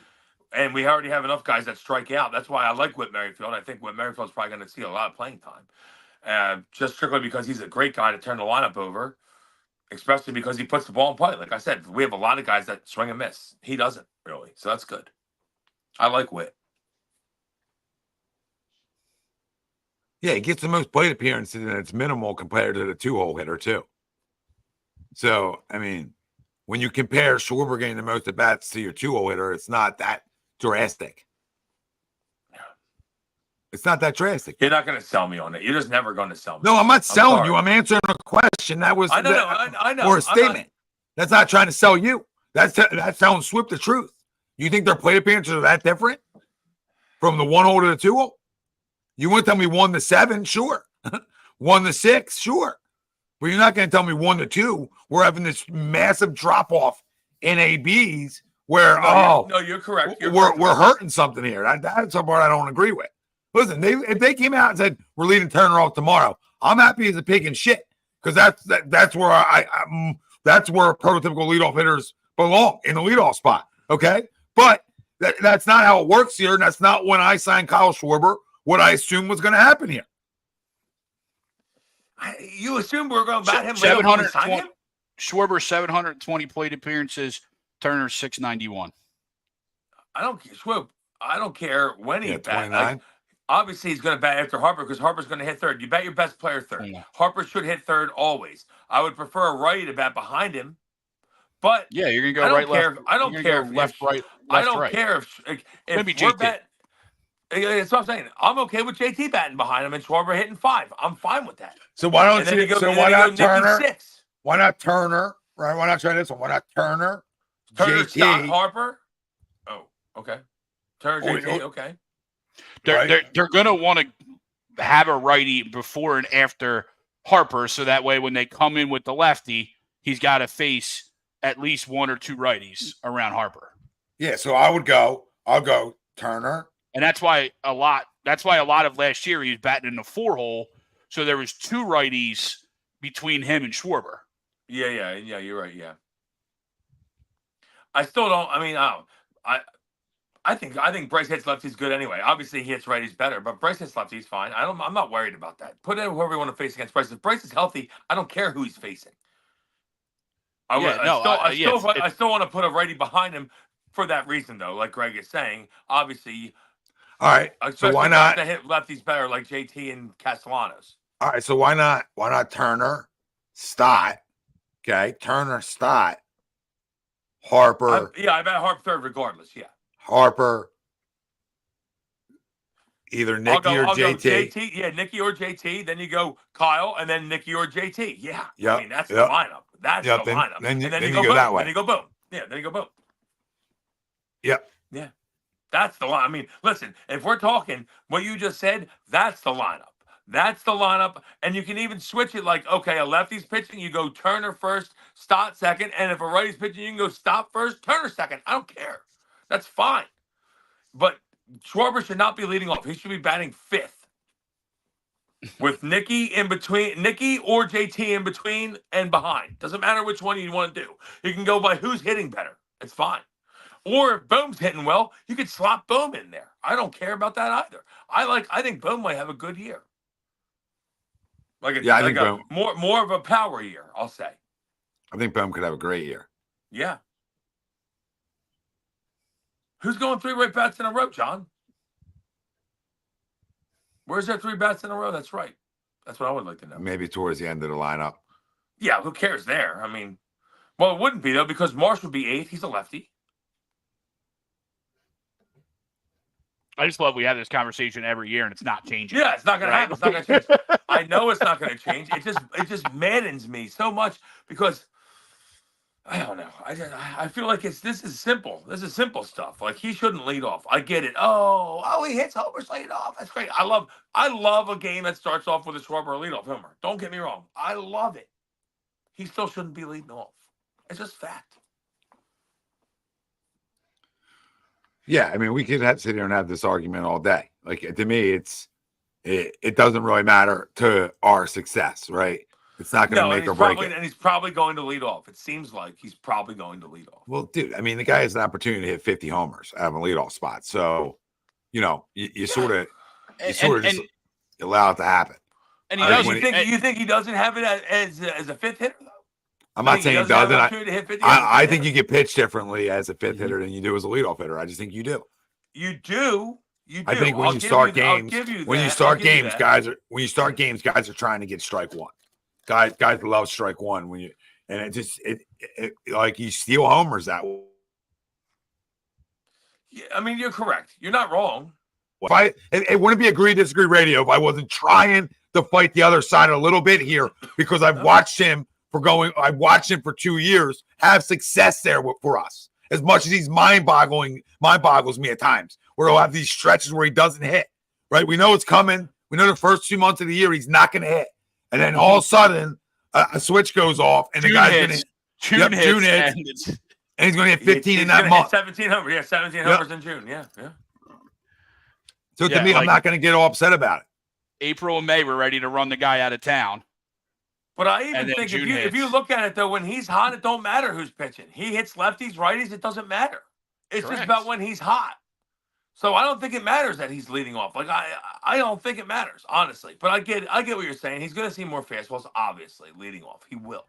And we already have enough guys that strike out. That's why I like Whit Merrifield. I think Whit Merrifield's probably going to see a lot of playing time. Just strictly because he's a great guy to turn the lineup over, especially because he puts the ball in play. Like I said, we have a lot of guys that swing and miss. He doesn't really. So that's good. I like Whit. Yeah, he gets the most plate appearances, and it's minimal compared to the two-hole hitter, too. So, I mean, when you compare Schwarber getting the most at-bats to your two-hole hitter, it's not that drastic. It's not that drastic. You're not going to sell me on it. You're just never going to sell me. No, I'm not selling you. I'm answering a question. That was I know. Or a statement. That's not trying to sell you. That's telling Swift the truth. You think their plate appearances are that different from the one hole to the two hole? You want to tell me 1 to 7? Sure. 1 to 6? Sure. But you're not going to tell me 1 to 2. We're having this massive drop off in ABs where you're correct. We're hurting something here. That's the part I don't agree with. Listen, if they came out and said we're leading Turner off tomorrow, I'm happy as a pig in shit because that's where that's where prototypical leadoff hitters belong, in the leadoff spot. Okay, but that's not how it works here, and that's not when I signed Kyle Schwarber what I assumed was going to happen here. You assume we're going to bat him? 720. Schwarber 720 plate appearances. Turner 691. I don't care when he bats. Obviously, he's going to bat after Harper because Harper's going to hit third. You bat your best player third. Yeah. Harper should hit third always. I would prefer a righty to bat behind him. But yeah, you're going to go right, left. I don't care if left, right. I don't care if maybe we're JT. That's what I'm saying. I'm okay with JT batting behind him and Schwarber hitting 5. I'm fine with that. So why don't you? So why not Turner? 6. Why not Turner? Right? Why not try this one? Why not Turner? Turner, JT, Stott, Harper. Oh, Okay. Turner, JT. Okay. They're going to want to have a righty before and after Harper, so that way when they come in with the lefty, he's got to face at least one or two righties around Harper. Yeah, so I'll go Turner. And that's why a lot of last year he was batting in the 4-hole, so there was two righties between him and Schwarber. Yeah, you're right, yeah. I still don't. I mean, I think Bryce hits lefties good anyway. Obviously, he hits righties better, but Bryce hits lefties fine. I'm not worried about that. Put in whoever you want to face against Bryce. If Bryce is healthy, I don't care who he's facing. I still want to put a righty behind him for that reason, though. Like Greg is saying, obviously. All right. So why not to hit lefties better, like JT and Castellanos? All right. So why not Turner, Stott? Okay, Turner, Stott, Harper. I bet Harper third regardless. Yeah. Harper, either Nicky or JT. JT. Yeah, Nicky or JT. Then you go Kyle, and then Nicky or JT. Yeah. Yep. I mean, that's the lineup. That's the lineup. Then you go go that way. Then you go boom. Yeah, then you go boom. Yep. Yeah. That's the line. I mean, listen, if we're talking what you just said, that's the lineup. That's the lineup. And you can even switch it like, okay, a lefty's pitching, you go Turner first, Stott second. And if a righty's pitching, you can go Stott first, Turner second. I don't care. That's fine. But Schwarber should not be leading off. He should be batting fifth. With Nicky in between, Nicky or JT in between and behind. Doesn't matter which one you want to do. You can go by who's hitting better. It's fine. Or if Boom's hitting well, you could slot Boom in there. I don't care about that either. I think Boom might have a good year. I think Boom. More of a power year, I'll say. I think Boom could have a great year. Yeah. Who's going 3 right bats in a row, John? Where's their 3 bats in a row? That's right. That's what I would like to know. Maybe towards the end of the lineup. Yeah, who cares there? I mean, well, it wouldn't be, though, because Marsh would be 8th. He's a lefty. I just love we have this conversation every year and it's not changing. Yeah, it's not going to happen. It's not going to change. I know it's not going to change. It just maddens me so much because I don't know. I feel like this is simple. This is simple stuff. Like he shouldn't lead off. I get it. Oh, he hits homers lead off. That's great. I love a game that starts off with a Schwarber leadoff homer. Don't get me wrong. I love it. He still shouldn't be leading off. It's just fact. Yeah, I mean, we could sit here and have this argument all day. Like to me, it doesn't really matter to our success, right? It's not going to make or break it. And he's probably going to lead off. It seems like he's probably going to lead off. Well, dude, I mean, the guy has an opportunity to hit 50 homers out of a leadoff spot. So, you sort of just allow it to happen. And he does. You think he doesn't have it as a fifth hitter, though? I'm not saying he doesn't. I think you get pitched differently as a fifth hitter than you do as a leadoff hitter. I just think you do. You do. I think when you start games, guys are trying to get strike one. Guys love strike one it like you steal homers that way. Yeah, I mean, you're correct. You're not wrong. It wouldn't be agree disagree radio if I wasn't trying to fight the other side a little bit here because I've watched him for 2 years have success there for us. As much as he's mind boggles me at times where he'll have these stretches where he doesn't hit, right? We know it's coming. We know the first 2 months of the year, he's not going to hit. And then all of a sudden a switch goes off and the guy's going to hit. June hits. And he's going to hit 15 in that month. 17 homers. Yeah, 17 homers in June. Yeah. So to me, I'm not going to get all upset about it. April and May, we're ready to run the guy out of town. But I even think if you look at it, though, when he's hot, it don't matter who's pitching. He hits lefties, righties, it doesn't matter. It's just about when he's hot. So I don't think it matters that he's leading off. Like I don't think it matters, honestly. But I get what you're saying. He's going to see more fastballs, obviously, leading off. He will.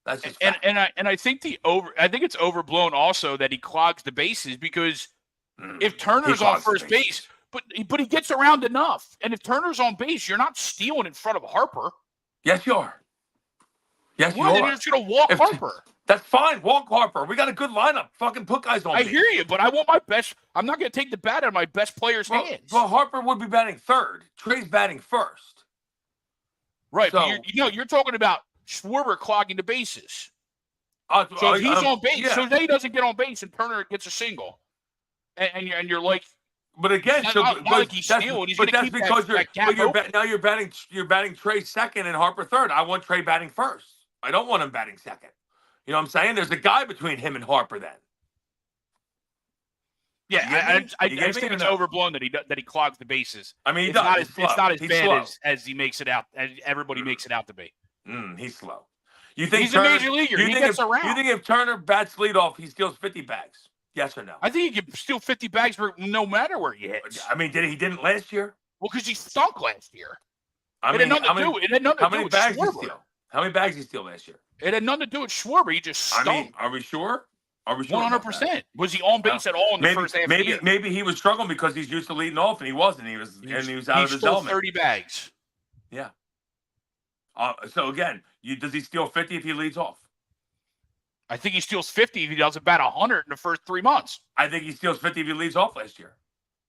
That's just fact. And I think I think it's overblown also that he clogs the bases because if Turner's on first base, but he gets around enough. And if Turner's on base, you're not stealing in front of Harper. Yes, you are. Yes, you are. You're just going to walk Harper. That's fine. Walk Harper. We got a good lineup. Fucking put guys on. I hear you, but I want my best. I'm not going to take the bat out of my best player's hands. Well, Harper would be batting third. Trea's batting first. Right. So, but you're talking about Schwarber clogging the bases. So if he's on base, so then he doesn't get on base and Turner gets a single. and you're like, but again, not, so not like he's stealing. He's but going that's to keep because that gap open. now you're batting Trey second and Harper third. I want Trey batting first. I don't want him batting second. You know what I'm saying? There's a guy between him and Harper then. Yeah, I just think it's overblown that he clogs the bases. I mean, it's not as bad as he makes it out, as everybody makes it out to be. He's slow. You think he's a major leaguer? He gets around. You think if Turner bats leadoff, he steals 50 bags? Yes or no? I think he can steal 50 bags for no matter where he hits. I mean, he didn't last year? Well, because he stunk last year. It had nothing to do with How many bags did he steal? How many bags did he steal last year? It had nothing to do with Schwarber. He just stunk. I mean, are we sure? 100%. Was he on base at all in the first half of the year? Maybe he was struggling because he's used to leading off and he wasn't. He was out of his element. 30 bags. Yeah. So again, does he steal 50 if he leads off? I think he steals 50 if he does about 100 in the first 3 months. I think he steals 50 if he leads off last year.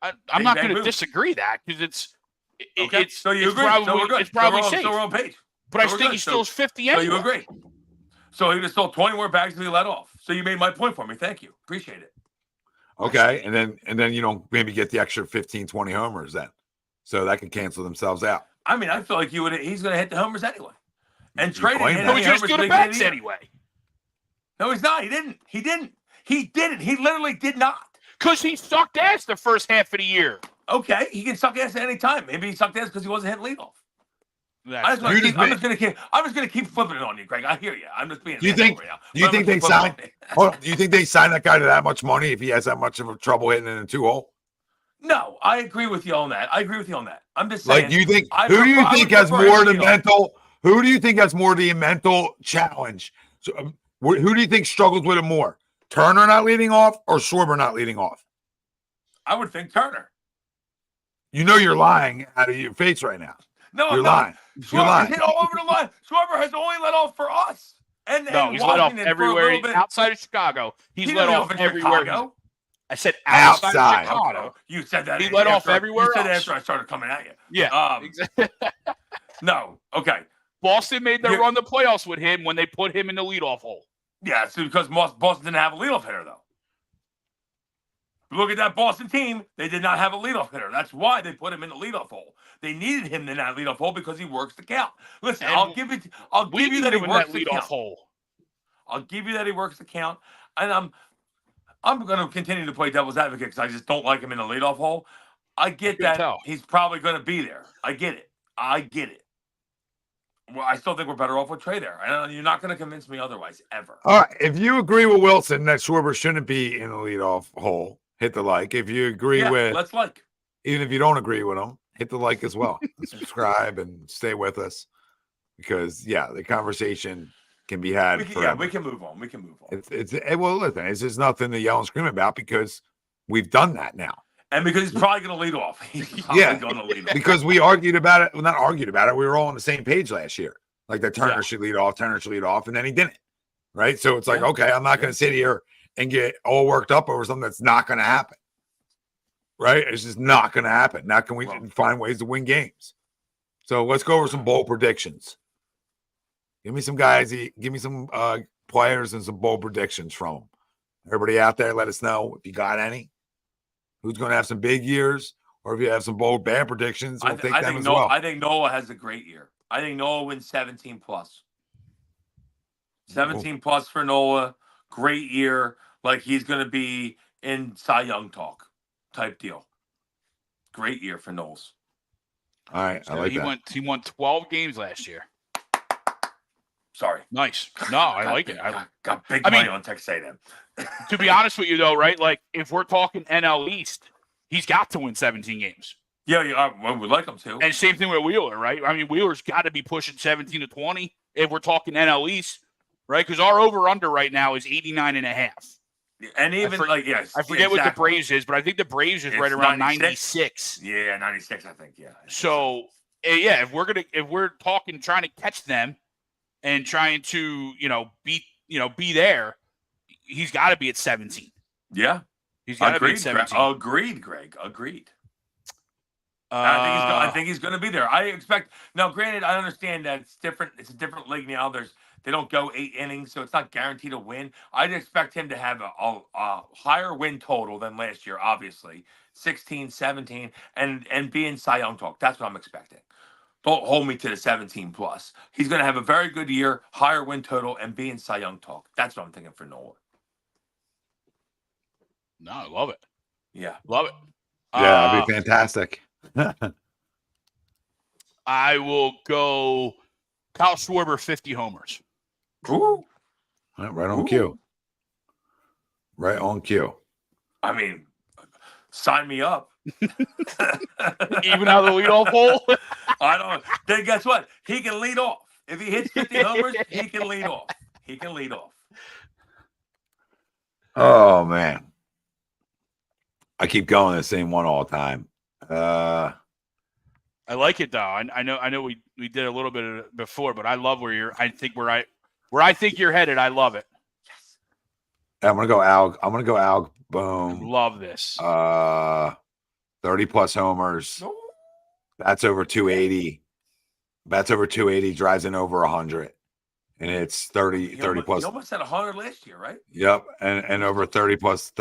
I'm not going to disagree that because it's so you agree. Probably, so we're good. It's probably so safe. So we're on page. But I think he steals 50 anyway. So you agree. So he would have stole 20 more bags if he let off. So you made my point for me. Thank you. Appreciate it. Okay. And then maybe get the extra 15, 20 homers then. So that can cancel themselves out. I mean, I feel like he's going to hit the homers anyway. And trade him. No, he just do the bats anyway. No, he's not. He didn't. He literally did not. Because he sucked ass the first half of the year. Okay. He can suck ass at any time. Maybe he sucked ass because he wasn't hitting leadoff. I'm just gonna keep flipping it on you, Greg. I hear you. I'm just being. Do you think they signed? Do you think they signed that guy to that much money if he has that much of a trouble hitting in a 2-hole? No, I agree with you on that. I'm just saying. Like, who do you think has more the mental? Who do you think has more the mental challenge? So, who do you think struggles with it more? Turner not leading off or Schwarber not leading off? I would think Turner. You know you're lying out of your face right now. No, you're lying. Schwarber hit all over the line. Schwarber has only let off for us. He's let off everywhere outside of Chicago. He's let off everywhere. I said outside of Chicago. You said that. He let off everywhere. You said after I started coming at you. Yeah. Exactly. No. Okay. Boston made their run the playoffs with him when they put him in the leadoff hole. Yeah, it's because Boston didn't have a leadoff hitter, though. Look at that Boston team. They did not have a leadoff hitter. That's why they put him in the leadoff hole. They needed him in that leadoff hole because he works the count. Listen, I'll give you that he works the count. I'll give you that he works the count. And I'm going to continue to play devil's advocate because I just don't like him in the leadoff hole. I get that he's probably going to be there. I get it. Well, I still think we're better off with Trey there. You're not going to convince me otherwise, ever. All right. If you agree with Wilson that Schwarber shouldn't be in the leadoff hole, hit the like. If you agree with, let's like. Even if you don't agree with him, hit the like as well. Subscribe and stay with us because the conversation can be had. We can move on. Well, listen, it's just nothing to yell and scream about because we've done that now. And because he's probably going to lead off. He's probably going to lead off. Because we argued about it. Well, not argued about it. We were all on the same page last year. Like that Turner should lead off, and then he didn't. Right? So it's like, okay, I'm not going to sit here and get all worked up over something that's not going to happen. Right? It's just not going to happen. Now can we find ways to win games? So let's go over some bold predictions. Give me some guys. Give me some players and some bold predictions from them. Everybody out there, let us know if you got any. Who's going to have some big years, or if you have some bold bad predictions, we'll take them as well. I think Nola has a great year. I think Nola wins 17 plus. 17 plus for Nola. Great year. Like he's going to be in Cy Young talk type deal. Great year for Knowles. All right. I like that. He won 12 games last year. Sorry. Nice. No, I like it. Got big money on Texas A&M. To be honest with you, though, right? Like, if we're talking NL East, he's got to win 17 games. Yeah, I would like him to. And same thing with Wheeler, right? I mean, Wheeler's got to be pushing 17 to 20 if we're talking NL East, right? Because our over-under right now is 89.5. And even, I forget what the Braves is, but I think the Braves is right around 96. Yeah, 96, I think, yeah. So, if we're talking trying to catch them and trying to, be there, he's got to be at 17. Yeah. He's got to be at 17. Agreed, Greg. Agreed. I think he's going to be there. I expect. Now, granted, I understand that it's different. It's a different league now. They don't go 8 innings, so it's not guaranteed to win. I'd expect him to have a higher win total than last year, obviously. 16, 17, and be in Cy Young talk. That's what I'm expecting. Don't hold me to the 17 plus. He's going to have a very good year, higher win total, and be in Cy Young talk. That's what I'm thinking for Nola. No, I love it. Yeah. Love it. Yeah, that'd be fantastic. I will go Kyle Schwarber, 50 homers. Ooh. Right on cue. Right on cue. I mean, sign me up. Even out of the leadoff hole? I don't. Then guess what? He can lead off. If he hits 50 homers, he can lead off. He can lead off. Oh man, I keep going the same one all the time. I like it though. I know we did a little bit of it before, but I love where I think you're headed. I love it. Yes. I'm gonna go Al. Boom. Love this. 30 plus homers. No. That's over 280. That's over 280. Drives in over 100, and it's 30 plus. You almost had 100 last year, right? Yep, and over 30 plus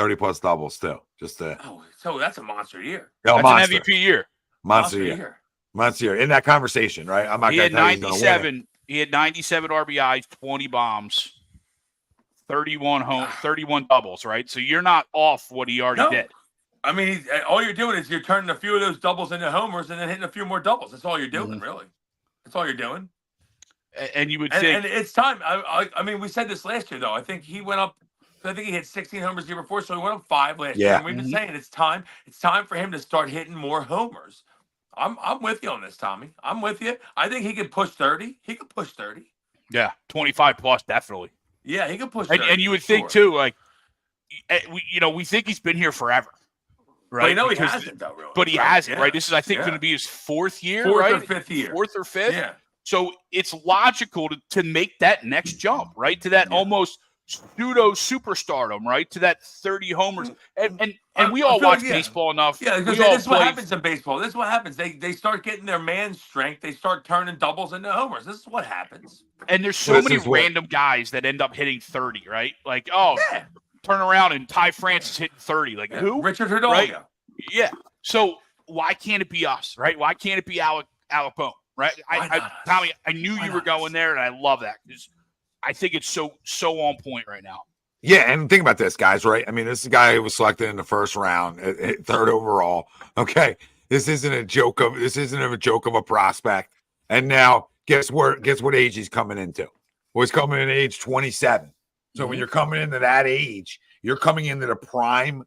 doubles too. Just So that's a monster year. That's monster. an MVP year. Monster year in that conversation, right? I'm not He going had to tell you he's gonna win it. He had 97 RBIs, 20 bombs, 31 doubles, right? So you're not off what he already did. I mean, all you're doing is you're turning a few of those doubles into homers and then hitting a few more doubles. That's all you're doing, really. That's all you're doing. And you would think, and it's time. I mean, we said this last year, though. I think he went up. I think he hit 16 homers the year before, so he went up 5 last year. And we've been saying it's time. It's time for him to start hitting more homers. I'm with you on this, Tommy. I'm with you. I think he could push 30. He could push 30. Yeah, 25 plus, definitely. Yeah, he could push 30. And you would think too, like, we think he's been here forever, right? But he hasn't, though, really. But he hasn't, right? This is, I think, going to be his 4th year, Fourth right? or fifth year. 4th or 5th. Yeah. So it's logical to make that next jump, right? To that almost pseudo superstardom, right? To that 30 homers. And we all watch baseball enough. Yeah, because this is what happens in baseball. This is what happens. They start getting their man strength. They start turning doubles into homers. This is what happens. And there's so many random guys that end up hitting 30, right? Like, turn around and Ty Francis hitting 30. Like, who? Richard Hidalgo. Right? Yeah. So why can't it be us, right? Why can't it be Alec Bohm, right? Tommy, I knew you were going there, and I love that because I think it's so on point right now. Yeah, and think about this, guys, right? I mean, this is a guy who was selected in the first round, at 3rd overall. Okay, this isn't a joke of a prospect. And now, guess what age he's coming into? Well, he's coming in age 27. So when you're coming into that age, you're coming into the prime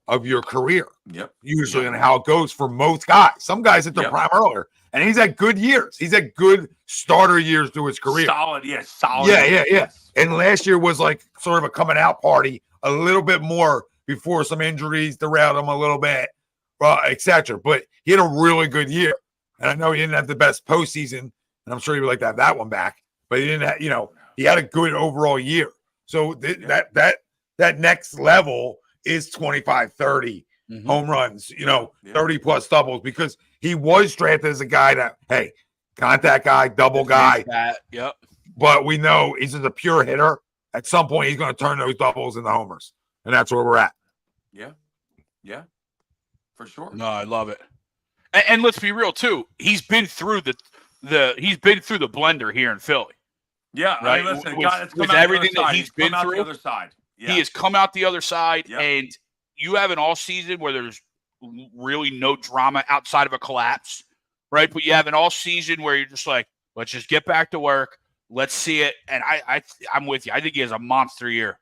of your career. Yep. Usually, and how it goes for most guys. Some guys hit their prime earlier, and he's had good years. He's had good starter years through his career. Solid. Yeah. And last year was like sort of a coming out party, a little bit more before some injuries derailed him a little bit, etc. But he had a really good year. And I know he didn't have the best postseason, and I'm sure he would like to have that one back. But he didn't have, he had a good overall year. So that next level is 25, 30 home runs, 30 plus doubles, because he was drafted as a guy that, hey, contact guy, double guy. Yep. But we know he's just a pure hitter. At some point, he's going to turn those doubles into homers, and that's where we're at. Yeah, for sure. No, I love it. And let's be real too. He's been through the blender here in Philly. Yeah, right. I mean, listen, with everything that he's been through, the other side. Yeah. He has come out the other side, and you have an all season where there's really no drama outside of a collapse, right? But you have an all season where you're just like, let's just get back to work. Let's see it. And I'm with you. I think he has a monster year.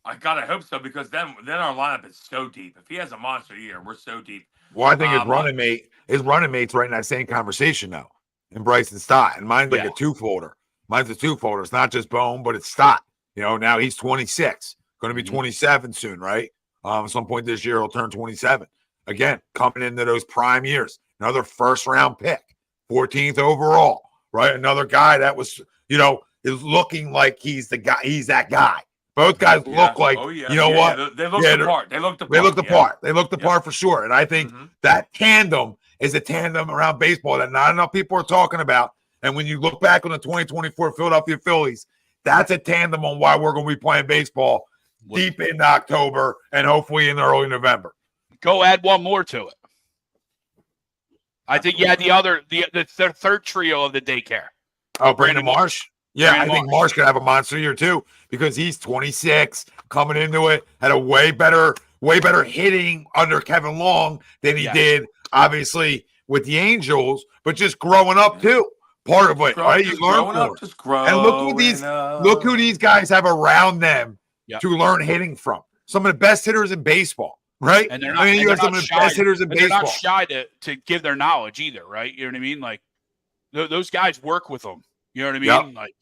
I gotta hope so, because then our lineup is so deep. If he has a monster year, we're so deep. Well, I think his running mate's right in that same conversation though, in Bryson Stott. And mine's like a two-folder. Mine's a two-folder. It's not just Bohm, but it's Stott. Now he's 26, going to be 27 soon, right? At some point this year, he'll turn 27. Again, coming into those prime years. Another first-round pick, 14th overall, right? Another guy that was, is looking like he's the guy. He's that guy. Both guys look like, what? They look the part. They look the part. They look the part. They look the part for sure. And I think that tandem is a tandem around baseball that not enough people are talking about. And when you look back on the 2024 Philadelphia Phillies, That's a tandem on why we're going to be playing baseball deep into October and hopefully in early November. Go add one more to it. I think you had the third trio of the daycare. Oh, Brandon Marsh? Yeah, Brandon I think Marsh could have a monster year too because he's 26, coming into it, had a way better hitting under Kevin Long than he did, obviously, with the Angels, but just growing up too. Part of it, right? You learn more. And look who these guys have around them to learn hitting from. Some of the best hitters in baseball, right? And they're not, you have some of the best hitters in baseball. They're not shy to give their knowledge either, right? You know what I mean? Like those guys work with them. You know what I mean? Yep. Like,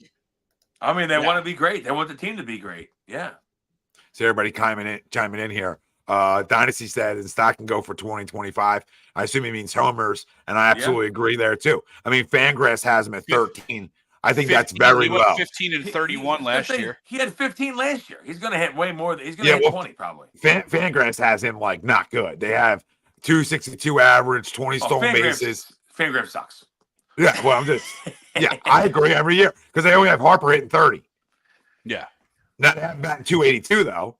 they want to be great. They want the team to be great. Yeah. So everybody chiming in here. Dynasty said, and stock can go for 2025. I assume he means homers, and I absolutely agree there too. I mean, Fangraphs has him at 13. I think that's very low. 15 and 31 last year. He had 15 last year. He's going to hit way more. He's going to hit 20 probably. Fangraphs has him like not good. They have 262 average, 20 stolen bases. Fangraphs sucks. Yeah, well, I agree every year because they only have Harper hitting 30. Yeah. Now they have batting 282 though,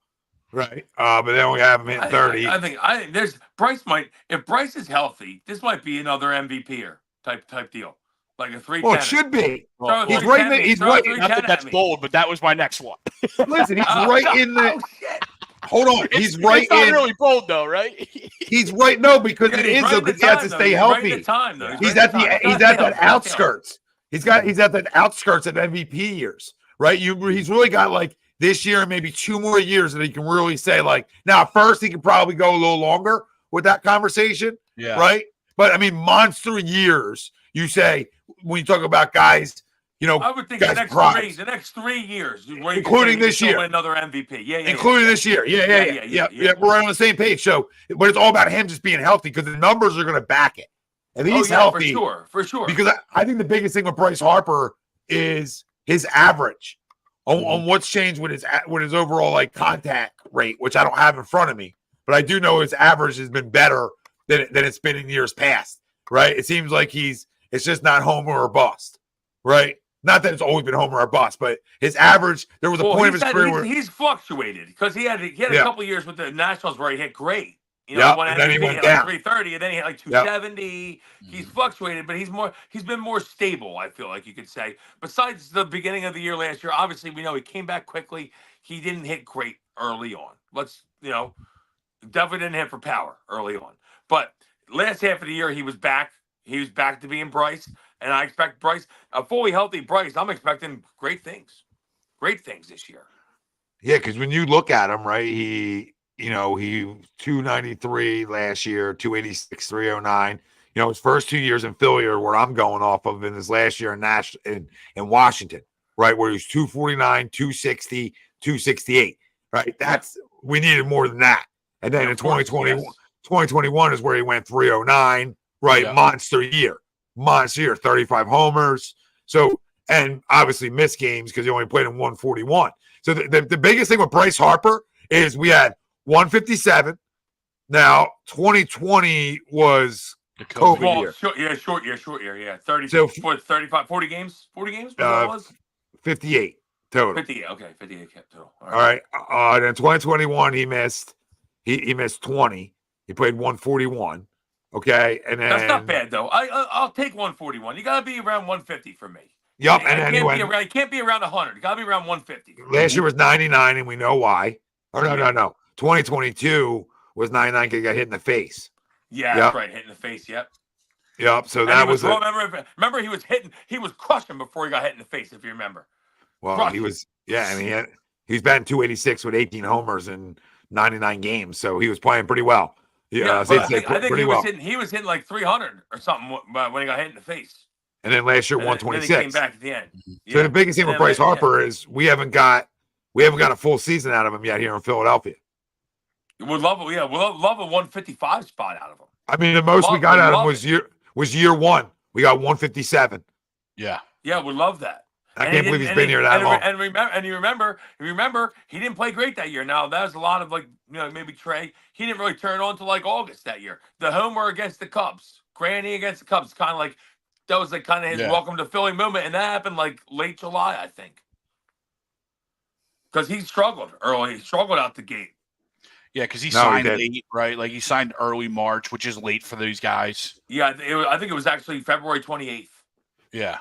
right? But they only have him hitting 30. I think there's Bryce if Bryce is healthy, this might be another MVPer type deal. Like a 310. Well, it should be. Well, he's right. He's right. Not that that's bold, but that was my next one. Listen, he's right in the. Oh, shit. Hold on, he's right it's not in. really bold though, right? He's right. No, because it is though. Because he has to stay healthy. He's at that outskirts. He's at the outskirts of MVP years, right? He's really got like this year and maybe 2 more years that he can really say like. Now, first he could probably go a little longer with that conversation, right? But I mean, monster years. You say when you talk about guys, I would think the next 3 years, including this year, another MVP. Including this year. Yeah. We're on the same page. So, but it's all about him just being healthy because the numbers are going to back it. If he's healthy, for sure. Because I think the biggest thing with Bryce Harper is his average on what's changed with his overall like contact rate, which I don't have in front of me, but I do know his average has been better than it's been in years past. Right? It seems like it's just not homer or bust, right? Not that it's always been homer or bust, but his average. There was a point of his career where he's fluctuated because he had a couple years with the Nationals where he hit great. And then he went down. Like 330, and then he hit like 270. He's fluctuated, but he's been more stable. I feel like you could say. Besides the beginning of the year last year, obviously we know he came back quickly. He didn't hit great early on. Definitely didn't hit for power early on. But last half of the year he was back. He was back to being Bryce, and I expect Bryce, a fully healthy Bryce. I'm expecting great things this year. Yeah, because when you look at him, right, he 293 last year, 286, 309. His first 2 years in Philly are where I'm going off of in his last year in Washington, right, where he was 249, 260, 268, right? We needed more than that. And then in 2021 is where he went 309. Right, Yeah. monster year, 35 homers. So, and obviously missed games because he only played in 141. So the biggest thing with Bryce Harper is we had 157. Now, 2020 was The COVID year. Short year, yeah. 35, 40 games? 40 games? What that was? 58 total. 58, okay, 58 total. All right. Then 2021, he missed 20. He played 141. Okay, and then that's not bad though. I'll take 141. You got to be around 150 for me. Yep, and then you can't be around 100. You got to be around 150. Last year was 99, and we know why. Or no. 2022 was 99 because he got hit in the face. Yeah, that's right, hit in the face. Yep. So that was. Remember, he was crushing before he got hit in the face. If you remember. Well, crushing. He was. Yeah, I mean, he's batting 286 with 18 homers in 99 games, so he was playing pretty well. I think he was hitting like 300 or something when he got hit in the face. And then last year, 126. Then he came back at the end. So the biggest thing with Bryce Harper is we haven't got a full season out of him yet here in Philadelphia. We'd love a 155 spot out of him. I mean, the most we got out of him was year one. We got 157. Yeah, we love that. I can't believe he's been here that long. And you remember, he didn't play great that year. Now that was a lot of maybe Trey. He didn't really turn on to like August that year. The homer against the Cubs, Granny against the Cubs, kind of like that was like kind of his welcome to Philly moment, and that happened like late July, I think. because he struggled early. He struggled out the gate. Yeah, because he No, he signed didn't. late, right? Like he signed early March, which is late for these guys. Yeah, I think it was actually February 28th. Yeah.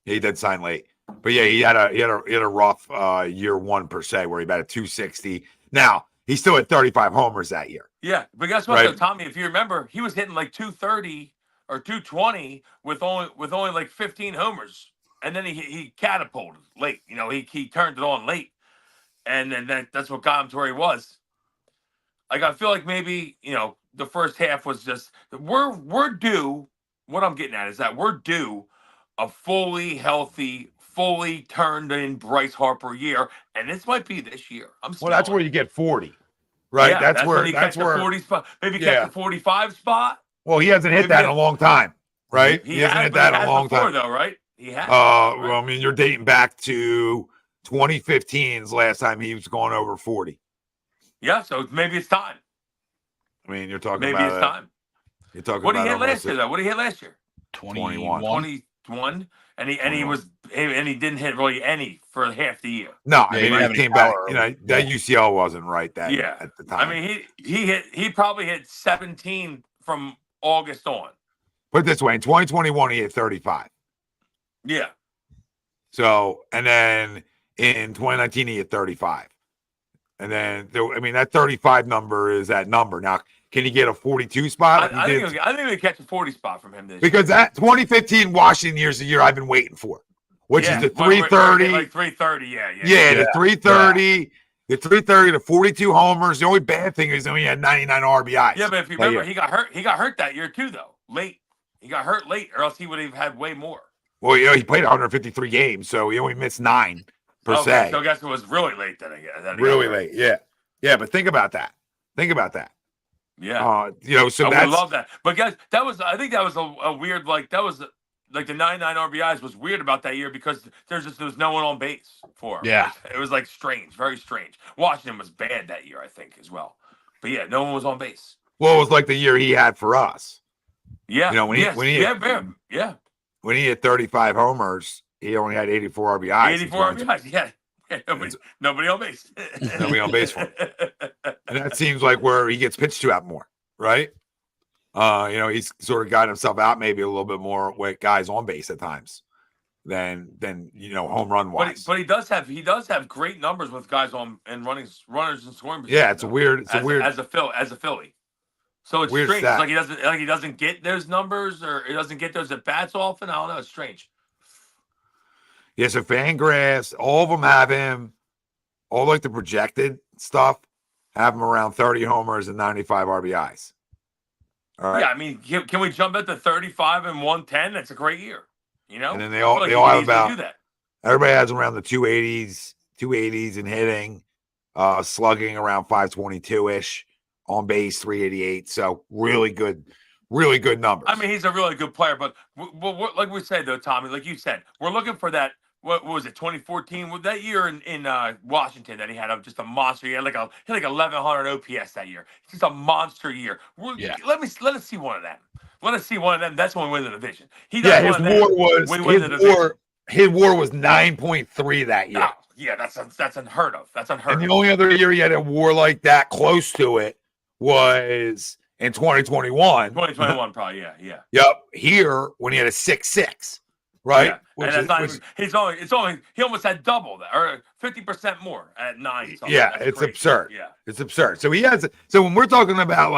He did sign late, but yeah, he had a rough year one per se where he batted 260. Now he still had 35 homers that year. Yeah, but guess what, Right. though, Tommy? If you remember, he was hitting like 230 or 220 with only like 15 homers, and then he catapulted late. You know, he turned it on late, and then that's what got him to where he was. Like I feel like maybe the first half was just we're due. What I'm getting at is that we're due a fully healthy, fully turned in Bryce Harper year, and this might be this year. Well, that's where you get 40, right? Yeah, that's when he that's catch where the 40 spot. Maybe yeah. catch the 45 spot. Well, he hasn't hit Maybe that in a long time, right? He hasn't has, hit but that he in a has long before, time, though, right? He has. Well, Right? I mean, you're dating back to 2015's last time he was going over 40. Yeah, so maybe it's time. I mean, you're talking Maybe about it's time. You're talking What did about he hit last year, though? What did he hit last year? 21. 21, and he didn't hit really any for half the year. No, Yeah, I mean, he he came back. power. That UCL wasn't right at the time. I mean, he probably hit 17 from August on. Put it this way: in 2021, he hit 35. Yeah. So, and then in 2019, he hit 35. And then, that 35 number is that number. Now, can he get a 42 spot? I think he'll catch a 40 spot from him this year. Because that 2015 Washington year's the year I've been waiting for, which is the 330. Like 330, yeah. The 330. The 330 to 42 homers. The only bad thing is he only had 99 RBIs. Yeah, but if you remember, he got hurt. He got hurt that year too, though. Late. He got hurt late, or else he would have had way more. Well, he played 153 games, so he only missed 9 per se. So I guess it was really late then. Really late, yeah. But think about that. Yeah. So I would love that. But guys, I think that was a weird, that was like the 99 RBIs was weird about that year because there was no one on base for him. Yeah. It was like strange, very strange. Washington was bad that year, I think, as well. But yeah, no one was on base. Well, it was like the year he had for us. Yeah. When he hit 35 homers, he only had 84 RBIs. 84 RBIs, yeah. Nobody on base. Nobody on base for him. And that seems like where he gets pitched to out more, right? He's sort of got himself out maybe a little bit more with guys on base at times than home run wise. But he does have great numbers with guys on and runners and scoring position. Yeah, it's weird as a Philly. So it's weird strange. Stat. It's like he doesn't get those numbers or he doesn't get those at bats often. I don't know. It's strange. Yeah, so Fangraphs, all of them have him. All like the projected stuff have him around 30 homers and 95 RBIs. All right. Yeah, I mean, can we jump at the 35 and 110? That's a great year. And then they all have about. Do that. Everybody has around the 280s in hitting, slugging around 522-ish, on base 388. So really good numbers. I mean, he's a really good player, but like we said though, Tommy, like you said, we're looking for that. What was it? 2014? That year in Washington that he had just a monster. He had like 1,100 OPS that year. Just a monster year. Let us see one of them. Let us see one of them. That's when we win the division. His WAR was 9.3 that year. Oh, yeah, that's unheard of. And the only other year he had a WAR like that close to it was in 2021. 2021, probably, yeah. Yep. Here when he had a 6.6. Right, yeah. He almost had double that, or 50% more at 9. Yeah, it's crazy. Absurd. Yeah, it's absurd. So he has. So when we're talking about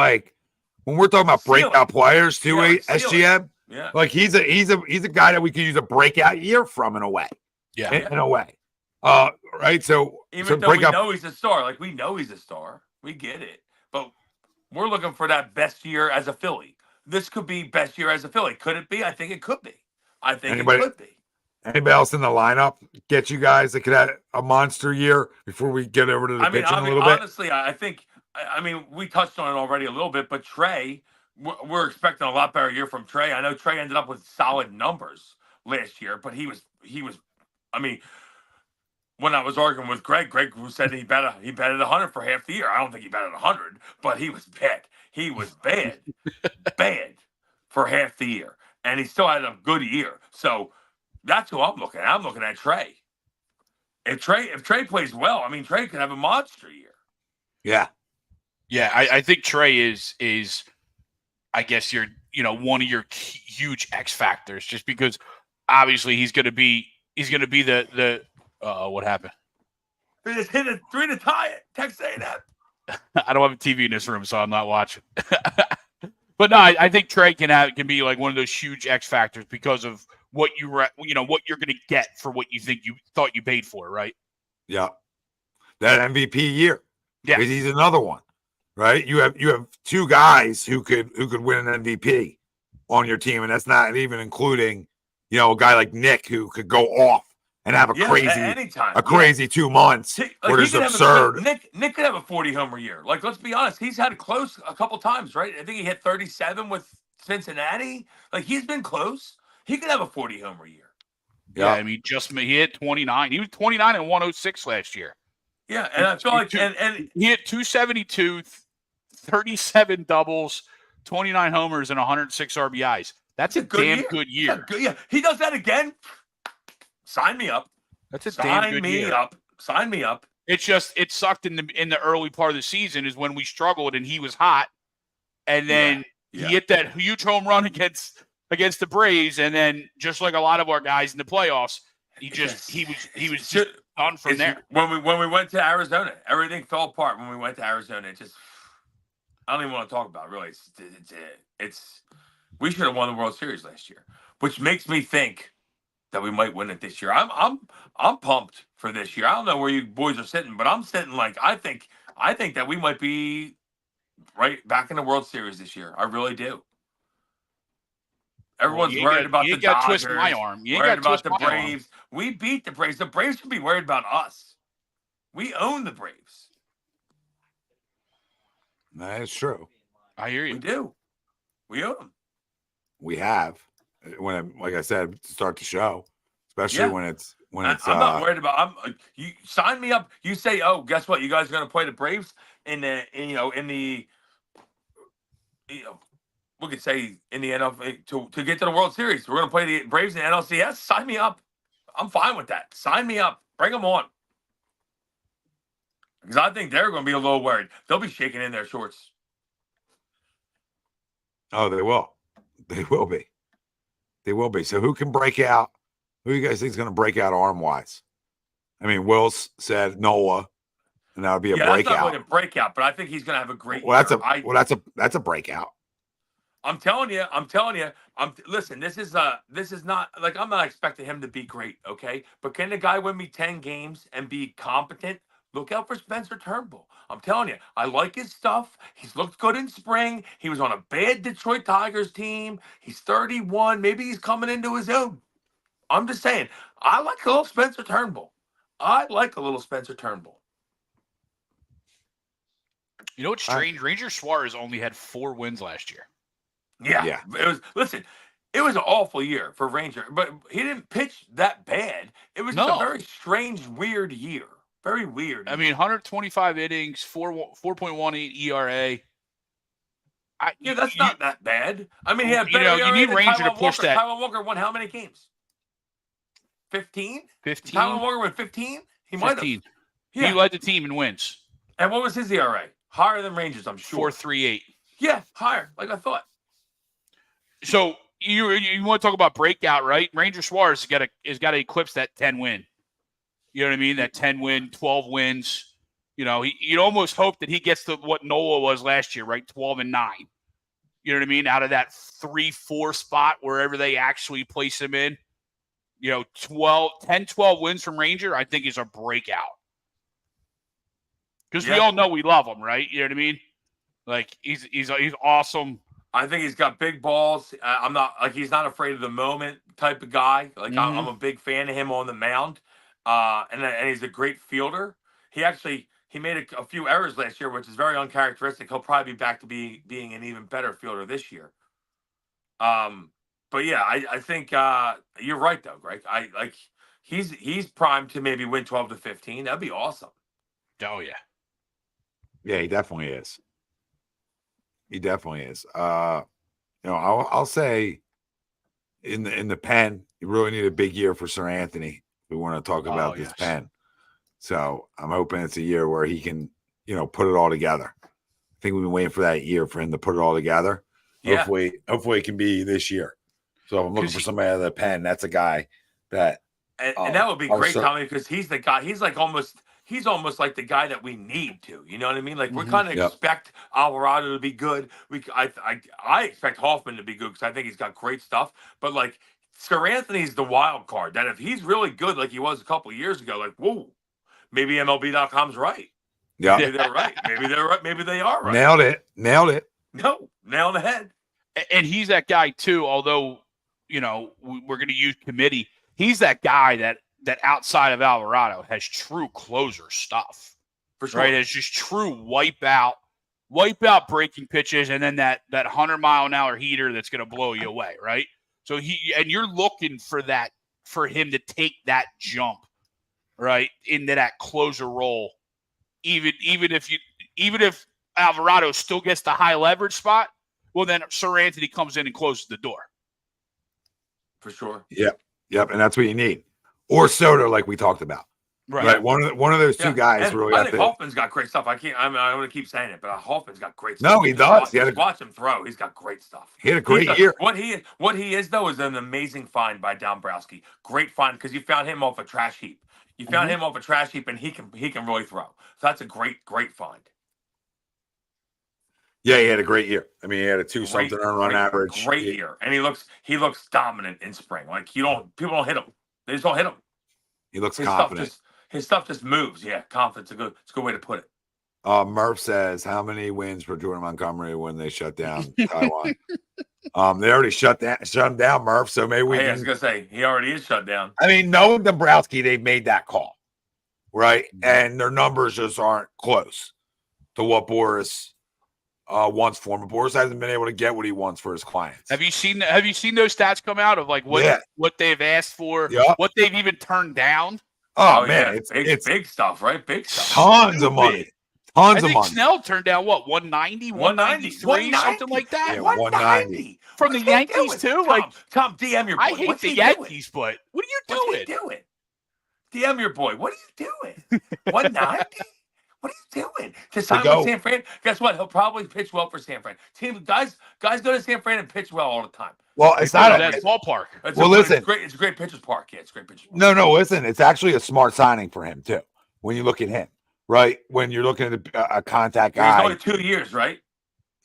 breakout players too, SGM. Yeah, like he's a guy that we could use a breakout year from in a way. Yeah, in a way. Right. So even though we know he's a star, we know he's a star, we get it, but we're looking for that best year as a Philly. This could be best year as a Philly. Could it be? I think it could be. I think it could be. Anybody else in the lineup get you guys that could have a monster year before we get over to the pitching a little bit? Honestly, I think, we touched on it already a little bit, but Trea, we're expecting a lot better year from Trea. I know Trea ended up with solid numbers last year, but he was. When I was arguing with Greg said he batted 100 for half the year. I don't think he batted 100, but he was bad. He was bad, bad for half the year. And he still had a good year. So that's who I'm looking at. I'm looking at Trea. If Trea plays well, I mean, Trea could have a monster year. Yeah. Yeah, I think Trea is I guess one of your huge X factors, just because obviously he's going to be the what happened? They just hit a 3 to tie it. Texas A&M. I don't have a TV in this room, so I'm not watching. But no, I think Trea can be like one of those huge X factors because of what what you're going to get for what you think you thought you paid for, right? Yeah. That MVP year. Yeah. Because he's another one, right? You have two guys who could win an MVP on your team, and that's not even including, a guy like Nick who could go off and have a crazy 2 months where it's absurd. Nick could have a 40 homer year. Like, let's be honest, he's had it close a couple times, right? I think he hit 37 with Cincinnati. Like, he's been close. He could have a 40 homer year. Yeah, I mean, he hit 29. He was 29 and 106 last year. Yeah, and I feel like and he hit 272, 37 doubles, 29 homers, and 106 RBIs. That's a damn good year. Yeah, he does that again. Sign me up. That's a damn good year. Sign me up. It's just it sucked in the early part of the season is when we struggled and he was hot, and then he hit that huge home run against the Braves, and then just like a lot of our guys in the playoffs, he was just done from there. When we went to Arizona, everything fell apart. When we went to Arizona, I don't even want to talk about it, really. It's we should have won the World Series last year, which makes me think that we might win it this year. I'm pumped for this year. I don't know where you boys are sitting, but I'm sitting like I think that we might be right back in the World Series this year. I really do. Everyone's worried about the Dodgers. Twist my arm. You worried about the Arm. Braves. We beat the Braves. The Braves should be worried about us. We own the Braves. That is true. I hear you. We do. We own them. We have. Like I said, to start the show, especially when it's. I'm not worried about. You sign me up. You say, oh, guess what? You guys are going to play the Braves we could say in the NFL to get to the World Series. We're going to play the Braves in the NLCS. Sign me up. I'm fine with that. Sign me up. Bring them on. Because I think they're going to be a little worried. They'll be shaking in their shorts. Oh, they will. They will be. They will be. So who can break out? Who do you guys think is going to break out arm-wise? I mean, Wills said Nola, and that would be a breakout. That's not really a breakout, but I think he's going to have a great year. That's a breakout. I'm telling you. Listen, this is not like I'm not expecting him to be great, okay? But can the guy win me 10 games and be competent? Look out for Spencer Turnbull. I'm telling you, I like his stuff. He's looked good in spring. He was on a bad Detroit Tigers team. He's 31. Maybe he's coming into his own. I'm just saying, I like a little Spencer Turnbull. You know what's strange? Ranger Suarez only had 4 wins last year. Yeah. It was an awful year for Ranger, but he didn't pitch that bad. It was a very strange, weird year. Very weird. I mean, 125 innings, 4.18 ERA. That's not that bad. I mean, he had better you need Ranger to push that. Tyler Walker won how many games? 15? 15. Tyler Walker won 15? He might have. Yeah. He led the team in wins. And what was his ERA? Higher than Rangers, I'm sure. 4.38. Yeah, higher, like I thought. So you want to talk about breakout, right? Ranger Suarez has got to eclipse that 10 win. You know what I mean? That 10 win, 12 wins. You'd almost hope that he gets to what Nola was last year, right? 12 and 9. You know what I mean? Out of that 3-4 spot, wherever they actually place him in. 10, 12 wins from Ranger, I think is a breakout. Because we all know we love him, right? You know what I mean? Like he's awesome. I think he's got big balls. I'm not like he's not afraid of the moment type of guy. Like I'm a big fan of him on the mound. And he's a great fielder. He made a few errors last year, which is very uncharacteristic. He'll probably be back to being an even better fielder this year. But yeah, I think you're right though, Greg. He's primed to maybe win 12 to 15. That'd be awesome. Oh yeah. Yeah, he definitely is. I'll say in the pen, you really need a big year for Sir Anthony. We want to talk about this pen. So I'm hoping it's a year where he can, put it all together. I think we've been waiting for that year for him to put it all together. Yeah. Hopefully it can be this year. So if I'm looking for somebody out of the pen, that's a guy that and that would be great, Tommy, because he's the guy. He's almost like the guy that we need to. You know what I mean? Like we kind of expect Alvarado to be good. I expect Hoffman to be good because I think he's got great stuff. But like Sir Anthony's the wild card. That if he's really good, like he was a couple of years ago, like whoa, maybe MLB.com's right. Yeah, maybe they're right. Maybe they're right. Maybe they are right. Nailed it. No, nail on the head. And he's that guy too. Although we're going to use committee. He's that guy that outside of Alvarado has true closer stuff, for sure. Right? It's just true wipe out breaking pitches, and then that 100-mile-an-hour heater that's going to blow you away, right? So you're looking for that, for him to take that jump, right, into that closer role. Even if Alvarado still gets the high leverage spot, well then Sir Anthony comes in and closes the door. For sure. Yep, and that's what you need. Or Soto, like we talked about. Right. One of those two guys and really. I think Hoffman's got great stuff. I want to keep saying it, but Hoffman's got great stuff. No, he does. Watch him throw. He's got great stuff. He had a great year. What he is though is an amazing find by Dombrowski. Great find because you found him off a trash heap. You found him off a trash heap, and he can really throw. So that's a great find. Yeah, he had a great year. I mean, he had a 2-something earned run average. Great year, and he looks dominant in spring. Like people don't hit him. They just don't hit him. He looks confident. His stuff just moves. Yeah, confidence. It's a good way to put it. Murph says, how many wins for Jordan Montgomery when they shut down Taiwan? They already shut him down, Murph. So maybe I was gonna say he already is shut down. I mean, knowing Dombrowski, they've made that call, right? And their numbers just aren't close to what Boris wants for him. Boris hasn't been able to get what he wants for his clients. Have you seen those stats come out of like what they've asked for, what they've even turned down? Oh man, yeah. It's big stuff, right? Big stuff. Tons of money. I think Snell turned down what, 190, 193, something like that. Yeah, 190 from the Yankees too. Tom, DM your boy. I hate the Yankees, but what are you doing? DM your boy. What are you doing? 190. What are you doing? To sign with San Fran? Guess what? He'll probably pitch well for San Fran. Guys go to San Fran and pitch well all the time. Well, it's not a ballpark. Listen, it's a great pitcher's park. Yeah, it's a great pitcher's park. No, listen, it's actually a smart signing for him too. When you look at him, right? When you're looking at a contact guy, he's only 2 years, right?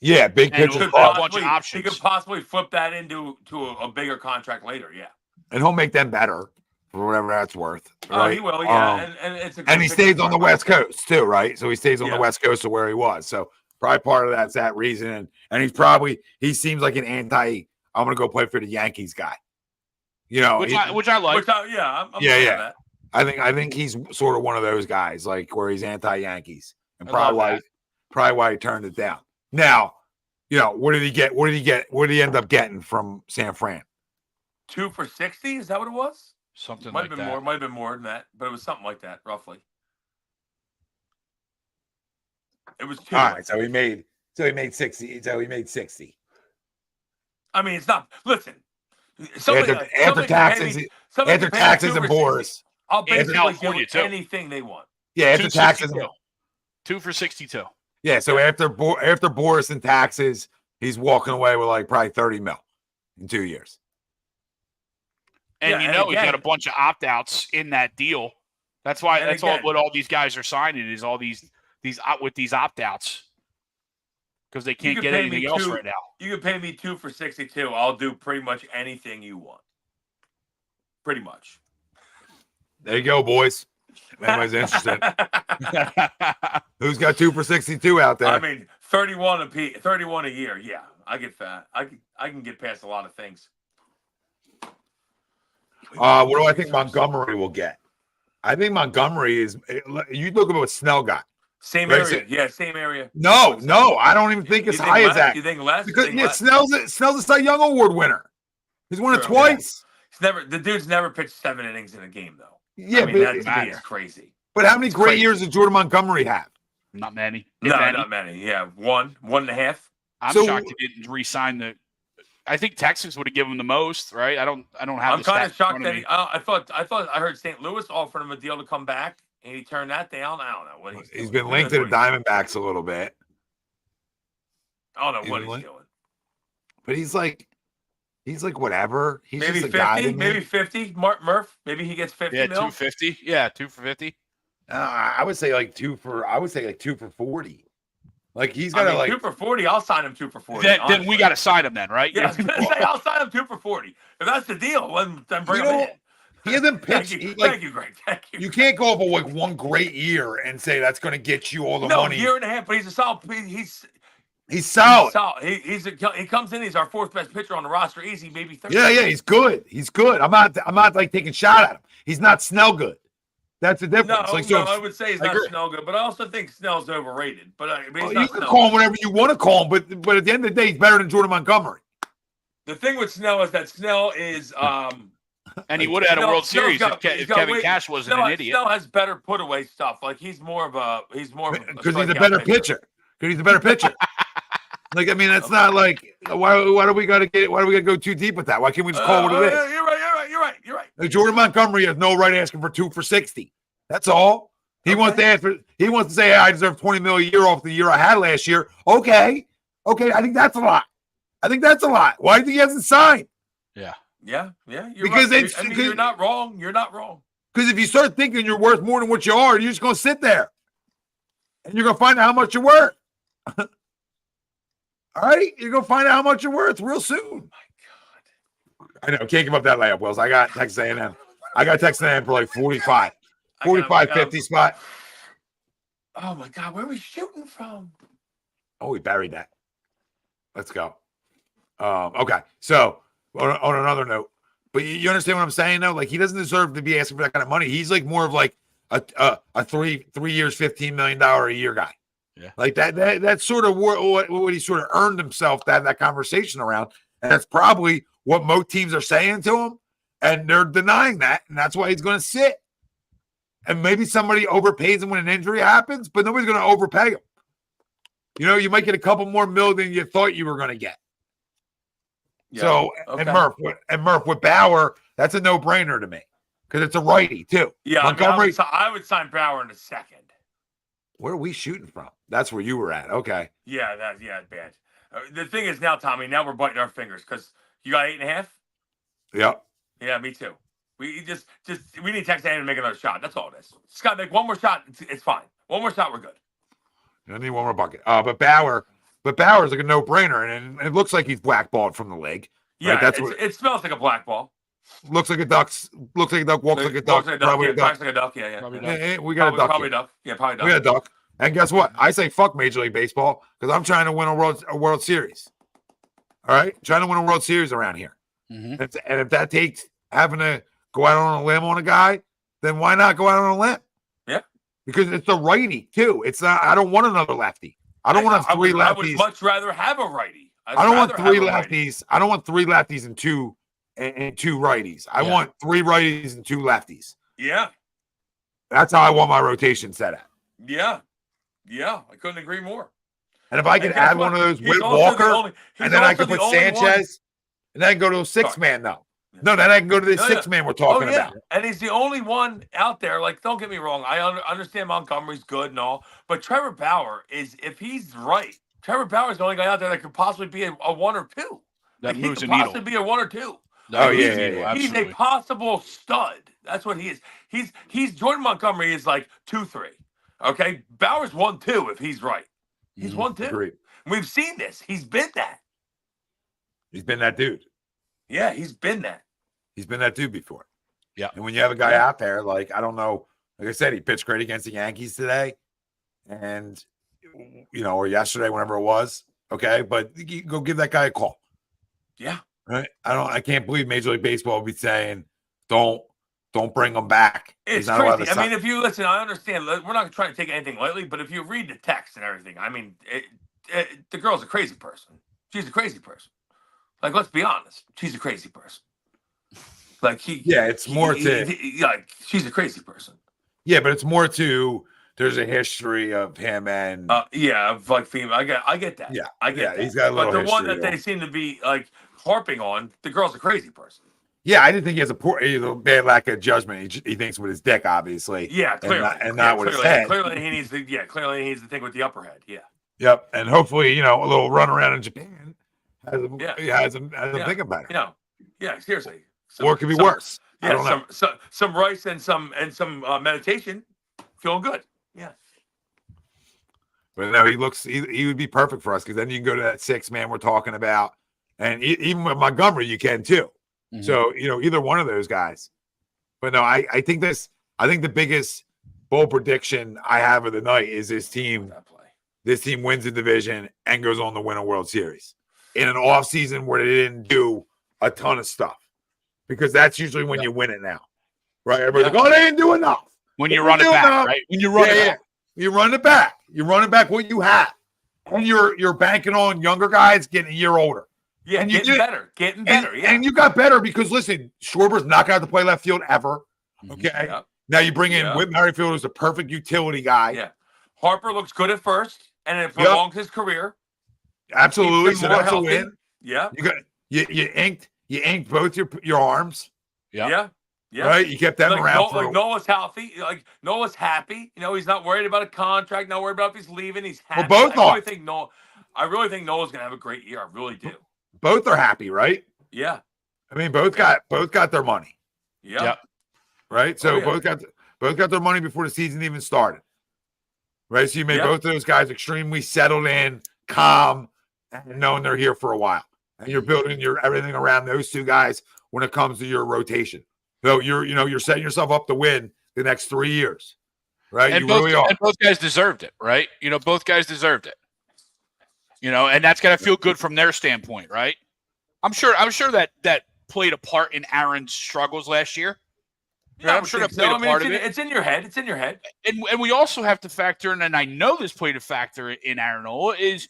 Yeah, big pitcher's park. He could possibly flip that into a bigger contract later. Yeah, and he'll make them better for whatever that's worth. Right? Oh, he will. Yeah, and it's and he stays on the West Coast too, right? So he stays on the West Coast of where he was. So probably part of that's that reason. And he seems like an I'm going to go play for the Yankees guy. You know, which I like. I'm yeah. I think he's sort of one of those guys, like where he's anti-Yankees, and probably why he turned it down. Now, what did he get? What did he end up getting from San Fran? 2 for $60. Is that what it was? Something might have been more than that, but it was something like that, roughly. It was 2. All right, so he made 60. So he made 60. I mean, it's not. Listen, after taxes and Boris, I'll basically do anything they want. Yeah, after taxes, 2 for 62. Yeah, so after Boris and taxes, he's walking away with like probably 30 mil in 2 years. And he's got a bunch of opt-outs in that deal. That's why what all these guys are signing is all these opt-outs. Because they can't get anything else right now. You can pay me 2 for 62. I'll do pretty much anything you want. Pretty much. There you go, boys. If anybody's interested. Who's got 2 for 62 out there? I mean, 31 a year. Yeah, I get fat. I can get past a lot of things. What do I think Montgomery will get? I think Montgomery is. You look at what Snell got. Same area. Yeah, same area. No, I don't even think as high as that. You think less? Because Snell's a Cy Young Award winner. He's won it twice. Yeah. The dude's never pitched 7 innings in a game though. Yeah, I mean, that to me is crazy. But how many great years did Jordan Montgomery have? Not many. Not many. Yeah, 1.5. I'm shocked he didn't re-sign I think Texas would have given him the most, right? I don't have. I'm kind of shocked that I thought I heard St. Louis offered him a deal to come back, and he turned that down. I don't know what he's been linked to the Diamondbacks a little bit. I don't know what he's doing. But he's like whatever. He's maybe just a 50, guy maybe 50. Murph, maybe he gets 50 Yeah, mil. 250. Yeah, 2 for 50. I would say like 2 for 40. Like he's got to 2 for 40. I'll sign him 2 for 40. Then we got to sign him then, right? Yeah, I was gonna say I'll sign him 2 for 40. If that's the deal, then bring him in. He hasn't pitched. Thank you, Greg. Thank you. You can't go up with like one great year and say that's going to get you all the money. No, year and a half, but he's a solid. He's solid. He comes in. He's our 4th best pitcher on the roster. Easy, maybe 30. Yeah, he's good. He's good. I'm not like taking shot at him. He's not Snell good. That's the difference. I would say he's not Snell good, but I also think Snell's overrated. But you can call him whatever you want to call him, but at the end of the day, he's better than Jordan Montgomery. The thing with Snell is that Snell is and he would have had a World Series if Kevin Cash wasn't an idiot. Snell has better put away stuff. Like he's more of a because he's a better pitcher. Because he's a better pitcher. Like, I mean, it's not like why do we got to go too deep with that? Why can't we just call it what it is? You're right. Like Jordan Montgomery has no right asking for 2 for 60. That's all. He wants to say, hey, I deserve $20 million a year off the year I had last year. Okay. I think that's a lot. Why do you think he hasn't signed? Yeah. You're not wrong. Because if you start thinking you're worth more than what you are, you're just going to sit there, and you're going to find out how much you're worth. All right, you're going to find out how much you're worth real soon. Oh my God. I know. Can't give up that layup, Wells. I got Texas A&M. For like 45, 50 spot. Oh my God, where are we shooting from? Oh, we buried that. Let's go. Okay, so on another note, but you understand what I'm saying, though? Like he doesn't deserve to be asking for that kind of money. He's like more of like a 3 years, $15 million a year guy. Yeah, like that's sort of what he sort of earned himself to have that conversation around, and that's probably what most teams are saying to him, and they're denying that, and that's why he's going to sit. And maybe somebody overpays him when an injury happens, but nobody's going to overpay him. You know, you might get a couple more mil than you thought you were going to get. Yeah, so, okay. and Murph with Bauer, that's a no-brainer to me because it's a righty too. Yeah, Montgomery. I would sign Bauer in a second. Where are we shooting from? That's where you were at. Okay. Yeah, bad. The thing is now, Tommy, now we're biting our fingers because you got 8.5. Yep. Yeah, me too. We just we need Texas A&M to make another shot. That's all it is. Just got to make one more shot. It's fine. One more shot, we're good. You need one more bucket. But Bauer's like a no-brainer, and it looks like he's blackballed from the league. Yeah, right? It smells like a blackball. Looks like a duck. Walks like a duck. Probably a duck. Talks like a duck. Yeah. We got a duck. Probably duck. Yeah, probably duck. We got a duck. And guess what? I say fuck Major League Baseball because I'm trying to win a World Series. All right, trying to win a World Series around here. Mm-hmm. And if that takes having to go out on a limb on a guy, then why not go out on a limb? Yeah, because it's a righty too. It's not. I don't want another lefty. I don't want 3 lefties. I would much rather have a righty. I don't want 3 lefties. I don't want 3 lefties and two righties. I want 3 righties and 2 lefties. Yeah, that's how I want my rotation set at. Yeah, I couldn't agree more. And if I could add one of those with Walker, and then I could put Sanchez, and then I can go to a 6-man now. No, then I can go to the 6-man we're talking about. And he's the only one out there. Like, don't get me wrong. I understand Montgomery's good and all, but Trevor Bauer is, if he's right, Trevor Bauer is the only guy out there that could possibly be a 1 or 2. That moves a needle. Possibly be a 1 or 2. He's a possible stud. That's what he is. He's Jordan Montgomery is like 2-3. Okay, Bauer's 1-2 if he's right. He's 1-2. Agreed. We've seen this. He's been that. He's been that dude. Yeah, he's been that. He's been that dude before. Yeah. And when you have a guy out there, like, I don't know, like I said, he pitched great against the Yankees today, and or yesterday, whenever it was. Okay, but you go give that guy a call. Yeah. Right. I can't believe Major League Baseball would be saying, don't bring him back. It's crazy. I mean, if you listen, I understand. We're not trying to take anything lightly, but if you read the text and everything, I mean, the girl's a crazy person. She's a crazy person. Like, let's be honest. She's a crazy person. Like it's more to like she's a crazy person. Yeah, but it's more to there's a history of him and of like female. I get that. Yeah, I get that. He's got a little. But the one that they seem to be like harping on, the girl's a crazy person. Yeah, I didn't think he has a bad lack of judgment. He thinks with his dick, obviously. Yeah, clearly, and not with his head. Clearly, he needs to think with the upper head. Yeah. Yep, and hopefully, a little run around in Japan has him thinking about it. Yeah, seriously. Or it could be worse. Yeah, I don't know. Some rice and some meditation, feeling good. Yeah. But no, he would be perfect for us because then you can go to that 6-man we're talking about, and even with Montgomery, you can too. Mm-hmm. So either one of those guys. But no, I think the biggest bold prediction I have of the night is this team. This team wins the division and goes on to win a World Series in an off season where they didn't do a ton of stuff, because that's usually when you win it now, right? Everybody's like, "Oh, they didn't do enough." When you run it back, right? When you run it back. You run it back. You're running back what you have. And you're banking on younger guys getting a year older. Yeah, and getting better. And you got better because, listen, Schwarber's not going to play left field ever. Okay? Yeah. Now you bring in Whit Merrifield, who's a perfect utility guy. Yeah. Harper looks good at first, and it prolongs his career. Absolutely. So that's healthy. A win. Yeah. You inked both your arms. Yeah. Yeah. Right? You kept them around for Nola's healthy. Nola's happy. He's not worried about a contract, not worried about if he's leaving. He's happy. Well, both are. I really think Nola's gonna have a great year. I really do. Both are happy, right? Yeah. I mean, both got their money. Yeah. Yep. Right? So both got their money before the season even started. Right? So you made both of those guys extremely settled in, calm, and knowing they're here for a while. And you're building everything around those two guys when it comes to your rotation. So you're setting yourself up to win the next 3 years, right? And both guys deserved it, right? Both guys deserved it. And that's got to feel good from their standpoint, right? I'm sure that played a part in Aaron's struggles last year. Yeah, I'm sure that played a part of it. It's in your head. It's in your head. And we also have to factor in, and I know this played a factor in Aaron Nola, is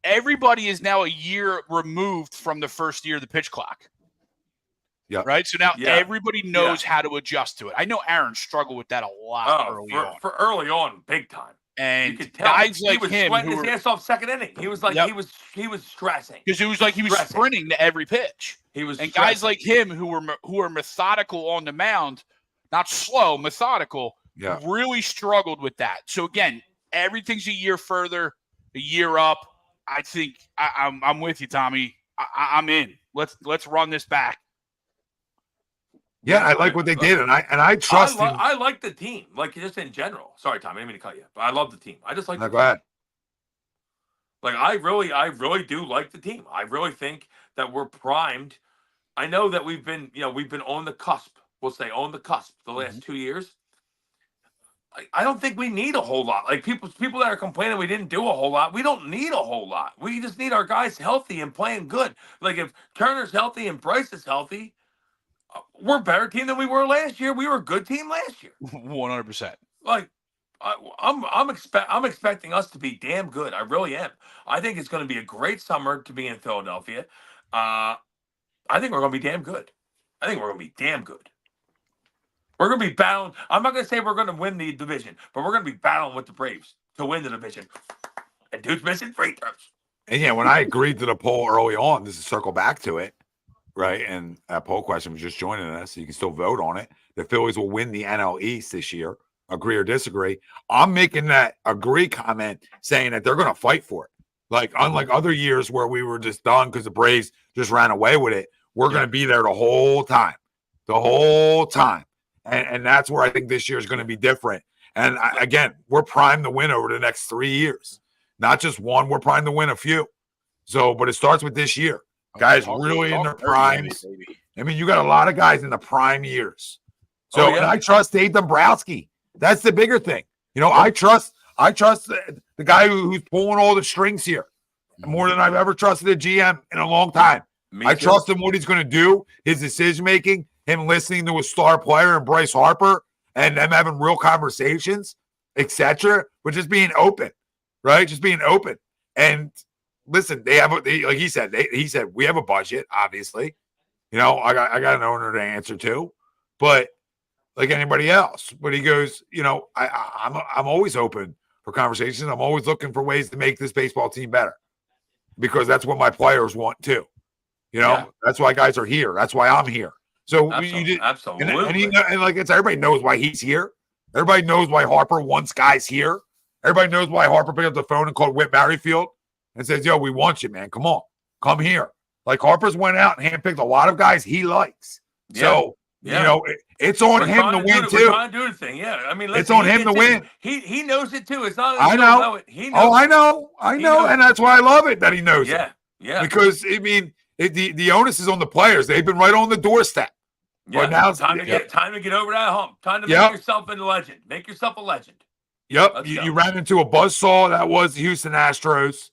everybody is now a year removed from the first year of the pitch clock. Yeah. Right. So now everybody knows how to adjust to it. I know Aaron struggled with that a lot early on, big time. And you could tell guys like he was him, sweating his ass off second inning. He was like he was stressing because it was like he was sprinting to every pitch. He was, and guys like him who were methodical on the mound, not slow, methodical, really struggled with that. So again, everything's a year further, a year up. I think I'm with you, Tommy. I'm in. Let's run this back. Yeah, I like what they did, and I trust him. I like the team, just in general. Sorry, Tommy, I didn't mean to cut you, but I love the team. I just like. No, go ahead. I really do like the team. I really think that we're primed. I know that we've been on the cusp. We'll say on the cusp the last 2 years. I don't think we need a whole lot. People that are complaining we didn't do a whole lot. We don't need a whole lot. We just need our guys healthy and playing good. If Turner's healthy and Bryce is healthy, we're a better team than we were last year. We were a good team last year. 100%. I'm expecting us to be damn good. I really am. I think it's going to be a great summer to be in Philadelphia. I think we're going to be damn good. We're going to be battling. I'm not going to say we're going to win the division, but we're going to be battling with the Braves to win the division. And dude's missing free throws. And when I agreed to the poll early on, this is circle back to it. Right, and that poll question was just joining us, so you can still vote on it. The Phillies will win the NL East this year. Agree or disagree? I'm making that agree comment, saying that they're going to fight for it. Unlike other years where we were just done because the Braves just ran away with it, we're going to be there the whole time, and that's where I think this year is going to be different. And again, we're primed to win over the next 3 years, not just one. We're primed to win a few. So, but it starts with this year. Guys really in their primes. I mean, you got a lot of guys in the prime years. So, and I trust Dave Dombrowski. That's the bigger thing. I trust the guy who's pulling all the strings here more than I've ever trusted a GM in a long time. I trust him, what he's going to do, his decision making, him listening to a star player and Bryce Harper, and them having real conversations, etc. But just being open, right? Just being open. And listen, like he said, we have a budget, obviously. I got an owner to answer to, but like anybody else. But he goes, I'm always open for conversations. I'm always looking for ways to make this baseball team better because that's what my players want too. That's why guys are here. That's why I'm here. So Absolutely. and like it's everybody knows why he's here. Everybody knows why Harper wants guys here. Everybody knows why Harper picked up the phone and called Whit Merrifield and says, "Yo, we want you, man. Come on, come here." Like Harper's went out and handpicked a lot of guys he likes. Yeah. So you know it's on him to win too. We're trying to do the thing. Yeah, I mean, it's on him to win. He knows it too. It's not. I know. He knows. Oh, I know, and that's why I love it that he knows it. Yeah. Because I mean, the onus is on the players. They've been right on the doorstep. Yeah. But now it's time to get over that hump. Time to make yourself a legend. Make yourself a legend. Yep. You ran into a buzzsaw that was the Houston Astros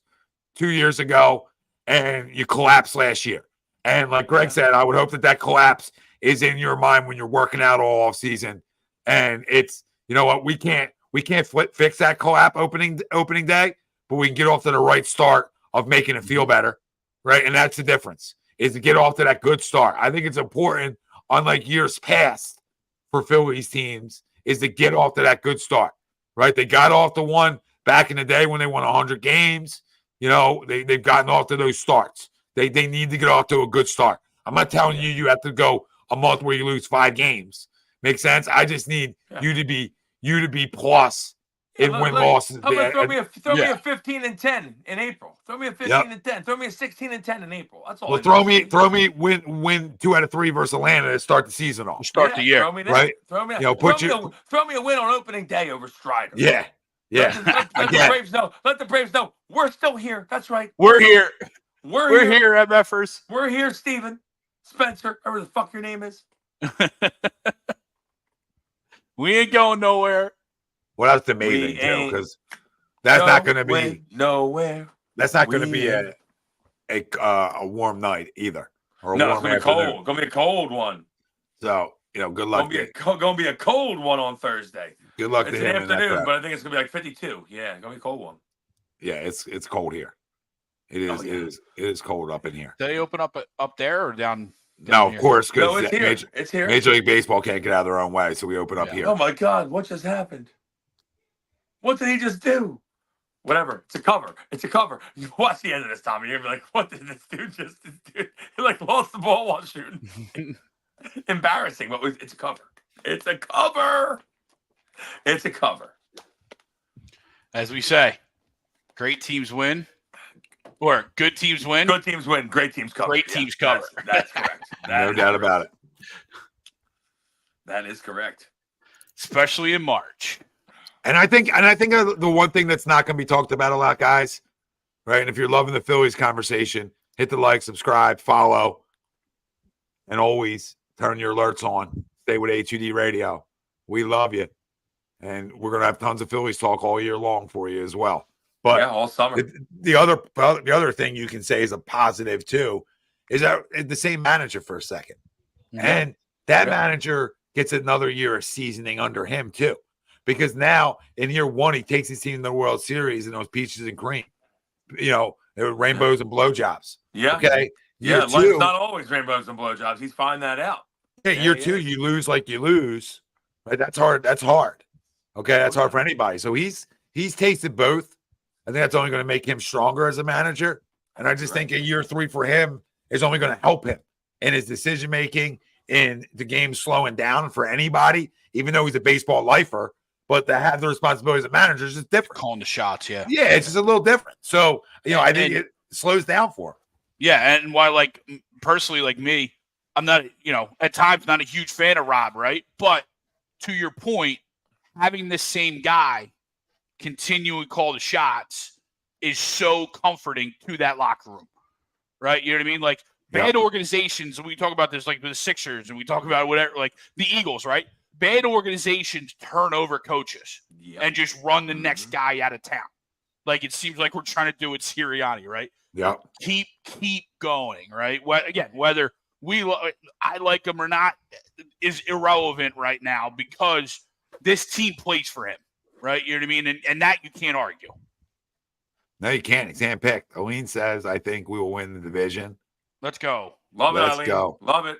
2 years ago, and you collapsed last year. And like Greg said, I would hope that collapse is in your mind when you're working out all off season. And it's, you know what, we can't fix that collapse opening day, but we can get off to the right start of making it feel better, right? And that's the difference, is to get off to that good start. I think it's important, unlike years past for Phillies teams, is to get off to that good start, right? They got off to one back in the day when they won 100 games. You know, they've gotten off to those starts. They need to get off to a good start. I'm not telling you have to go a month where you lose 5 games. Make sense? I just need you to be plus in win-losses. Throw me a 15-10 in April. Throw me a 15-10. Throw me a 16-10 in April. That's all. Well, throw me win 2 out of 3 versus Atlanta to start the season off. Start the year, throw me that. Right? Throw me a win on opening day over Strider. Yeah. Let the Braves know. Let the Braves know we're still here. That's right. We're here. We're here, MFers. We're here, Steven. Spencer, whatever the fuck your name is. We ain't going nowhere. Well, that's amazing too, because that's not going to be nowhere. That's not going to be a warm night either, or a warm it's gonna be afternoon. cold. Gonna be a cold one. So good luck. Gonna be a cold one on Thursday. Good luck to him. It's an afternoon, but I think it's gonna be like 52. Yeah, gonna be a cold one. Yeah, it's cold here. It is. It is cold up in here. Do they open up there or down? No, of course, because it's here. Major League Baseball can't get out of their own way, so we open up here. Oh my God, what just happened? What did he just do? Whatever. It's a cover. You watch the end of this, Tommy. You're gonna be like, what did this dude just do? He lost the ball while shooting. Embarrassing, but it's a cover. It's a cover. It's a cover. As we say, great teams win. Or good teams win. Good teams win. Great teams cover. Great teams cover. That's correct. No doubt about it. That is correct. Especially in March. And I think the one thing that's not going to be talked about a lot, guys, right? And if you're loving the Phillies conversation, hit the like, subscribe, follow, and always turn your alerts on. Stay with HUD Radio. We love you. And we're going to have tons of Phillies talk all year long for you as well. But all summer. The other thing you can say is a positive too is that the same manager for a second, and that manager gets another year of seasoning under him too, because now in year 1 he takes his team to the World Series and those peaches and cream, rainbows and blowjobs. Yeah. Okay. Life's not always rainbows and blowjobs. He's finding that out. Yeah. Year 2 you lose like you lose. Right. That's hard. Okay. That's hard for anybody. So he's tasted both. I think that's only going to make him stronger as a manager. And I just think a year 3 for him is only going to help him in his decision-making, in the game slowing down for anybody, even though he's a baseball lifer. But to have the responsibility as a manager is just different. Calling the shots, yeah. Yeah, it's just a little different. So, I think it slows down for him. Yeah, and why, personally, like me, I'm not, at times not a huge fan of Rob, right? But to your point, having this same guy continue to call the shots is so comforting to that locker room, right? You know what I mean? Bad organizations, we talk about this, like the Sixers, and we talk about whatever, like the Eagles, right? Bad organizations turn over coaches and just run the next guy out of town. It seems like we're trying to do with Sirianni, right? Yeah. Keep going, right? Whether I like him or not is irrelevant right now because this team plays for him. Right, you know what I mean, and that you can't argue. No, you can't. He's handpicked. Aline says, "I think we will win the division." Let's go. Let's go. Love it.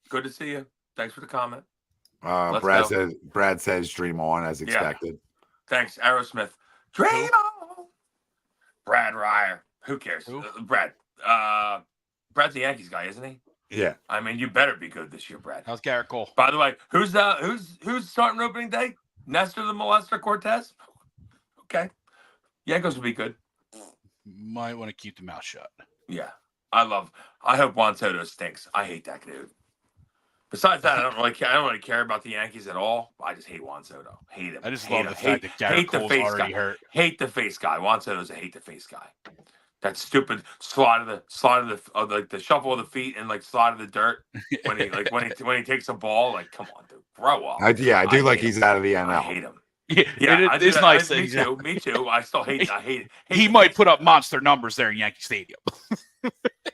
Good to see you. Thanks for the comment. Brad says, "Dream on," as expected. Yeah. Thanks, Aerosmith. Dream on. Brad Ryer. Who cares? Who? Brad. Brad's the Yankees guy, isn't he? Yeah. I mean, you better be good this year, Brad. How's Garrett Cole? By the way, who's starting opening day? Nestor the Molester Cortez? Okay. Yankees will be good. Might want to keep the mouth shut. Yeah. I hope Juan Soto stinks. I hate that dude. Besides that, I don't really care about the Yankees at all. I just hate Juan Soto. Hate him. I just hate love him. the fact that Garrett Cole's already hurt. Hate the face guy. Juan Soto's a hate the face guy. That stupid slide of the shuffle of the feet and like slide of the dirt when he takes a ball. Like, come on, dude, grow up. I do like he's out of the NL. I hate him. Yeah, it's nice. Me too. I still hate. I hate. He might put up monster numbers there in Yankee Stadium,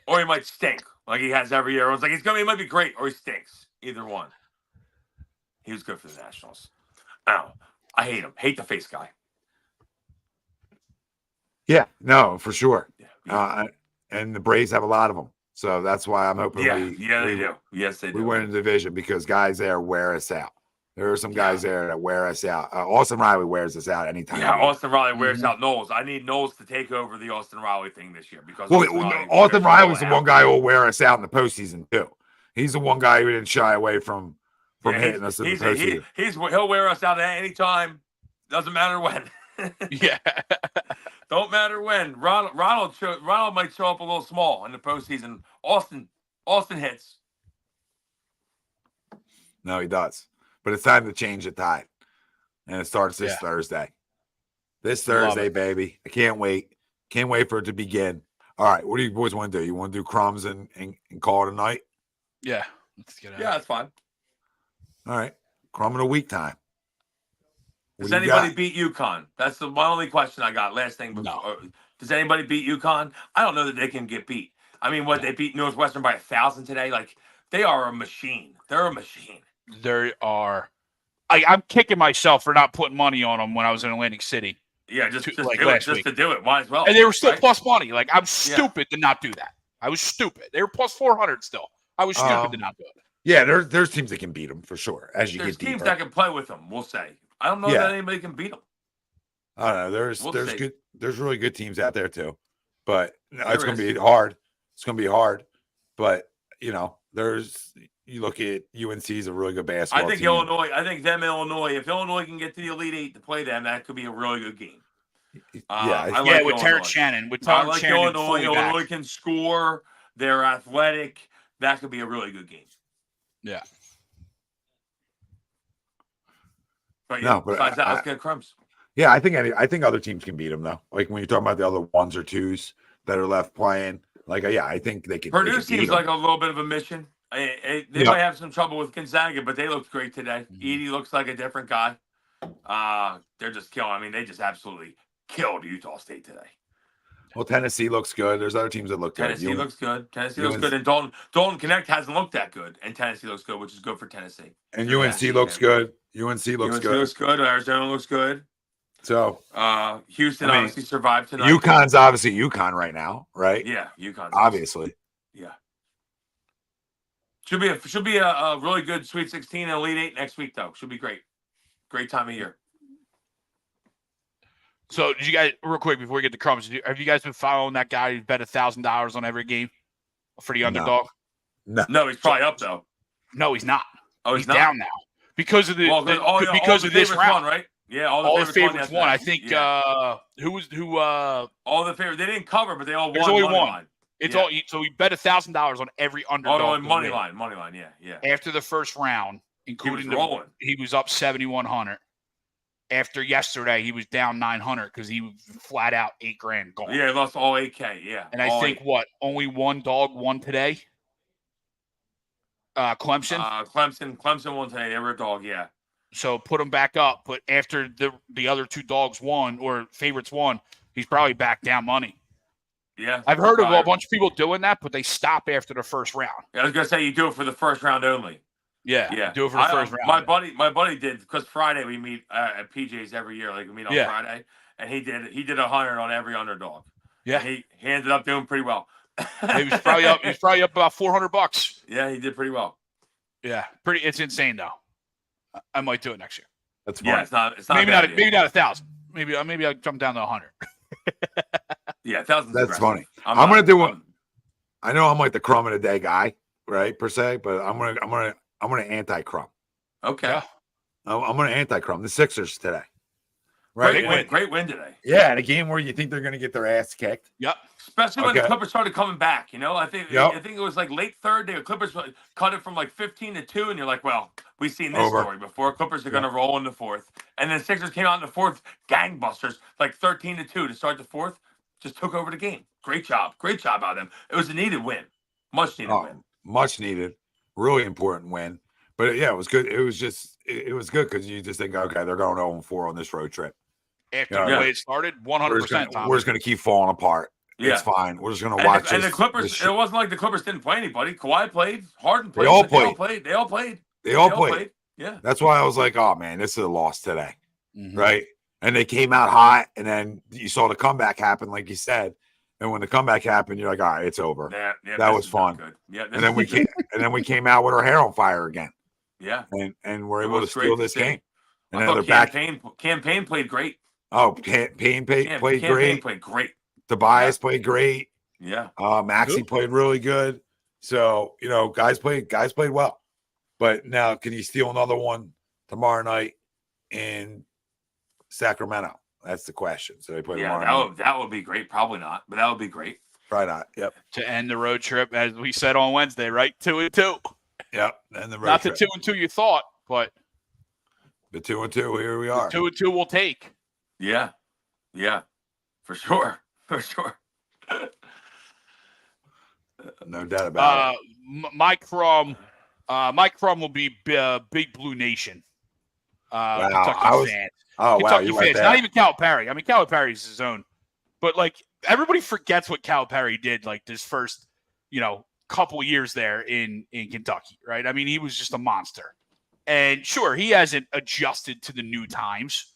or he might stink like he has every year. Everyone's like, he might be great, or he stinks. Either one. He was good for the Nationals. I hate him. Hate the face guy. Yeah, no, for sure. Yeah. And the Braves have a lot of them, so that's why I'm hoping. They do. Yes, they do. We win the division because guys there wear us out. There are some guys there that wear us out. Austin Riley wears us out anytime. Yeah, Austin Riley wears out Knowles. I need Knowles to take over the Austin Riley thing this year because Austin Riley's the one guy who will wear us out in the postseason too. He's the one guy who didn't shy away from hitting us in the postseason. He'll wear us out at any time. Doesn't matter when. Yeah. Don't matter when. Ronald might show up a little small in the postseason. Austin hits. No, he does. But it's time to change the tide. And it starts this Thursday. This Thursday, baby. I can't wait. Can't wait for it to begin. All right. What do you boys want to do? You want to do crumbs and call it a night? Yeah. Let's get out. Yeah, that's fine. All right. Crumb in a week time. Does anybody beat UConn? That's my only question I got. Last thing. No. Does anybody beat UConn? I don't know that they can get beat. I mean, they beat Northwestern by 1,000 today? Like, they are a machine. They're a machine. There are. I'm kicking myself for not putting money on them when I was in Atlantic City. Yeah, just to do it. Might as well. And they were still plus money. Like, I'm stupid to not do that. I was stupid. They were plus 400 still. I was stupid to not do it. Yeah, there's teams that can beat them for sure. There's teams that can play with them. We'll say. I don't know that anybody can beat them. I don't know. There's really good teams out there too, but it's going to be hard. It's going to be hard, but you look at UNC's a really good basketball team. Illinois. I think Illinois. If Illinois can get to the Elite Eight to play them, that could be a really good game. With Terrence Shannon. Illinois. Illinois can score. They're athletic. That could be a really good game. Yeah. But besides that, let's get crumbs. Yeah, I think other teams can beat them though. Like when you're talking about the other ones or twos that are left playing, I think they can. Purdue seems like a little bit of a mission. They might have some trouble with Gonzaga, but they looked great today. Edey looks like a different guy. They're just killing. I mean, they just absolutely killed Utah State today. Well, Tennessee looks good. There's other teams that look good. Tennessee looks good. And Dalton Connect hasn't looked that good, and Tennessee looks good, which is good for Tennessee. And UNC looks good. UNC looks good. Arizona looks good. So Houston obviously survived tonight. UConn's obviously UConn right now, right? Yeah, UConn. Obviously. Yeah. Should be a really good Sweet 16 and Elite 8 next week though. Should be great. Great time of year. So did you guys, real quick before we get to crumbs, have you guys been following that guy who bet $1,000 on every game for the underdog? No, he's probably up though. No, he's not. Oh, he's down now because of this round, won, right? Yeah, all the favorites won. I think all the favorites they didn't cover, but they all won. There's only one. Line. It's all so we bet $1,000 on every underdog. Oh, money line, yeah. After the first round, including he was up 7,100. After yesterday, he was down 900 because he was flat out $8,000 gone. Yeah, he lost all 8K. Yeah, and I think only one dog won today. Clemson. Clemson won today. They were a dog. Yeah. So put him back up. But after the other two dogs won or favorites won, he's probably back down money. Yeah, I've heard of a bunch of people doing that, but they stop after the first round. Yeah, I was gonna say you do it for the first round only. Yeah. Do it for the first round. My buddy did because Friday we meet at PJ's every year. Like we meet on Friday, and he did 100 on every underdog. Yeah, he ended up doing pretty well. He was probably up about $400. Yeah, he did pretty well. Yeah, it's insane though. I might do it next year. That's fine. Yeah, it's not maybe not 1,000. Maybe I'll jump down to 100. Yeah, 1,000. That's funny. I'm gonna do one. I know I'm like the crumb of the day guy, right, per se, but I'm gonna anti-Crumb. Okay. Yeah. I'm gonna anti-Crumb. The Sixers today. Right. Great win today. Yeah, in a game where you think they're gonna get their ass kicked. Yep. Especially when the Clippers started coming back. I think it was like late third. The Clippers cut it from like 15-2, and you're like, well, we've seen this story before. Clippers are going to roll in the fourth, and then Sixers came out in the fourth, gangbusters, like 13-2 to start the fourth. Just took over the game. Great job out of them. It was a needed win, much needed win. Much needed, really important win. But yeah, it was good. It was just it was good because you just think, okay, they're going 0-4 on this road trip. After the way it started, 100%. We're just going to keep falling apart. Yeah. It's fine. We're just going to watch. And the Clippers, it wasn't like the Clippers didn't play anybody. Kawhi played. Harden played. They all played. Yeah. That's why I was like, oh, man, this is a loss today. Mm-hmm. Right? And they came out hot, and then you saw the comeback happen, like you said. And when the comeback happened, you're like, all right, it's over. Yeah, that was fun. Yeah, and then we came out with our hair on fire again. Yeah. And we're able to steal this game. And then they're back. Campaign played great. Oh, Payne played great. Played great. Tobias played great. Yeah. Maxey played really good. So, guys played well. But now, can you steal another one tomorrow night in Sacramento? That's the question. So they play tomorrow night. That would be great. Probably not, but that would be great. Probably not. Yep. To end the road trip, as we said on Wednesday, right? 2-2. Yep. And the road not trip. the 2-2 you thought, but the 2-2. Here we are. 2-2 will take. Yeah. Yeah. For sure. No doubt about it. Mike Crumb will be Big Blue Nation. Kentucky fans. Oh, Kentucky wow. fans. Not even Calipari. I mean, Calipari's his own. But, everybody forgets what Calipari did, this first, couple years there in Kentucky, right? I mean, he was just a monster. And, sure, he hasn't adjusted to the new times,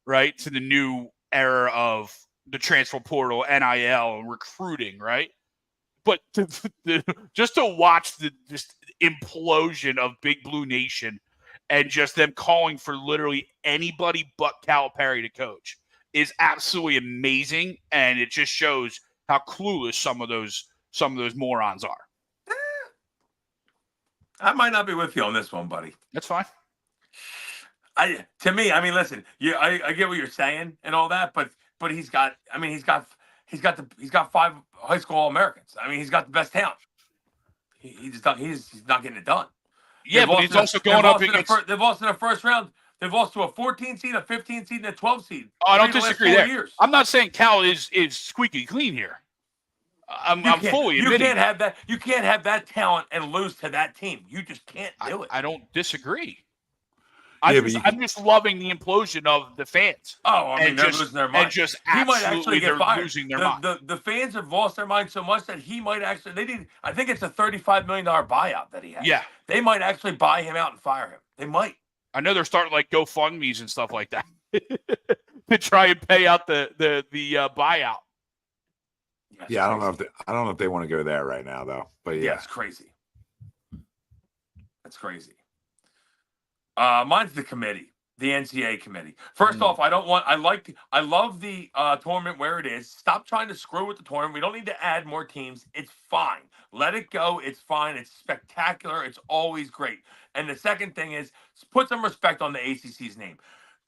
right, to the new era of the transfer portal, NIL, and recruiting, right? But just to watch the just implosion of Big Blue Nation and just them calling for literally anybody but Calipari to coach is absolutely amazing, and it just shows how clueless some of those morons are. I might not be with you on this one, buddy. That's fine. To me, I mean, listen, I get what you're saying and all that, but he's got 5 high school All-Americans. I mean, he's got the best talent. He's not getting it done. Yeah, but he's also going up against. They've lost in the first round. They've lost to a 14 seed, a 15 seed, and a 12 seed. Oh, I don't disagree there. Years. I'm not saying Cal is squeaky clean here. I'm fully admitting. You can't have that. You can't have that talent and lose to that team. You just can't do it. I don't disagree. I'm just loving the implosion of the fans. Oh, I mean, they're losing their mind. And just absolutely they're losing their mind. The fans have lost their mind so much that he might actually. I think it's a $35 million buyout that he has. Yeah, they might actually buy him out and fire him. They might. I know they're starting GoFundMe's and stuff like that to try and pay out the buyout. Yeah, I don't know if they want to go there right now though. But yeah, it's crazy. That's crazy. Mine's the committee, the NCAA committee. First off, I love the tournament where it is. Stop trying to screw with the tournament. We don't need to add more teams. It's fine. Let it go. It's fine. It's spectacular. It's always great. And the second thing is put some respect on the ACC's name.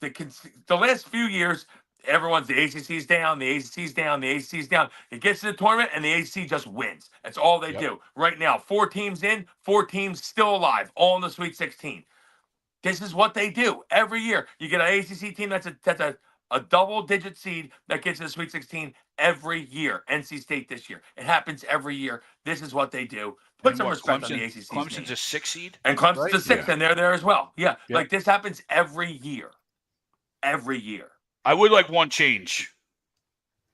The last few years, everyone's the ACC's down, the ACC's down, the ACC's down. It gets to the tournament, and the ACC just wins. That's all they do. Right now, 4 teams in, 4 teams still alive, all in the Sweet 16. This is what they do every year. You get an ACC team that's a double-digit seed that gets to the Sweet 16 every year. NC State this year. It happens every year. This is what they do. Put some respect on the ACC. Clemson's a 6 seed? And Clemson's a 6, and they're there as well. Yeah, this happens every year. Every year. I would like one change.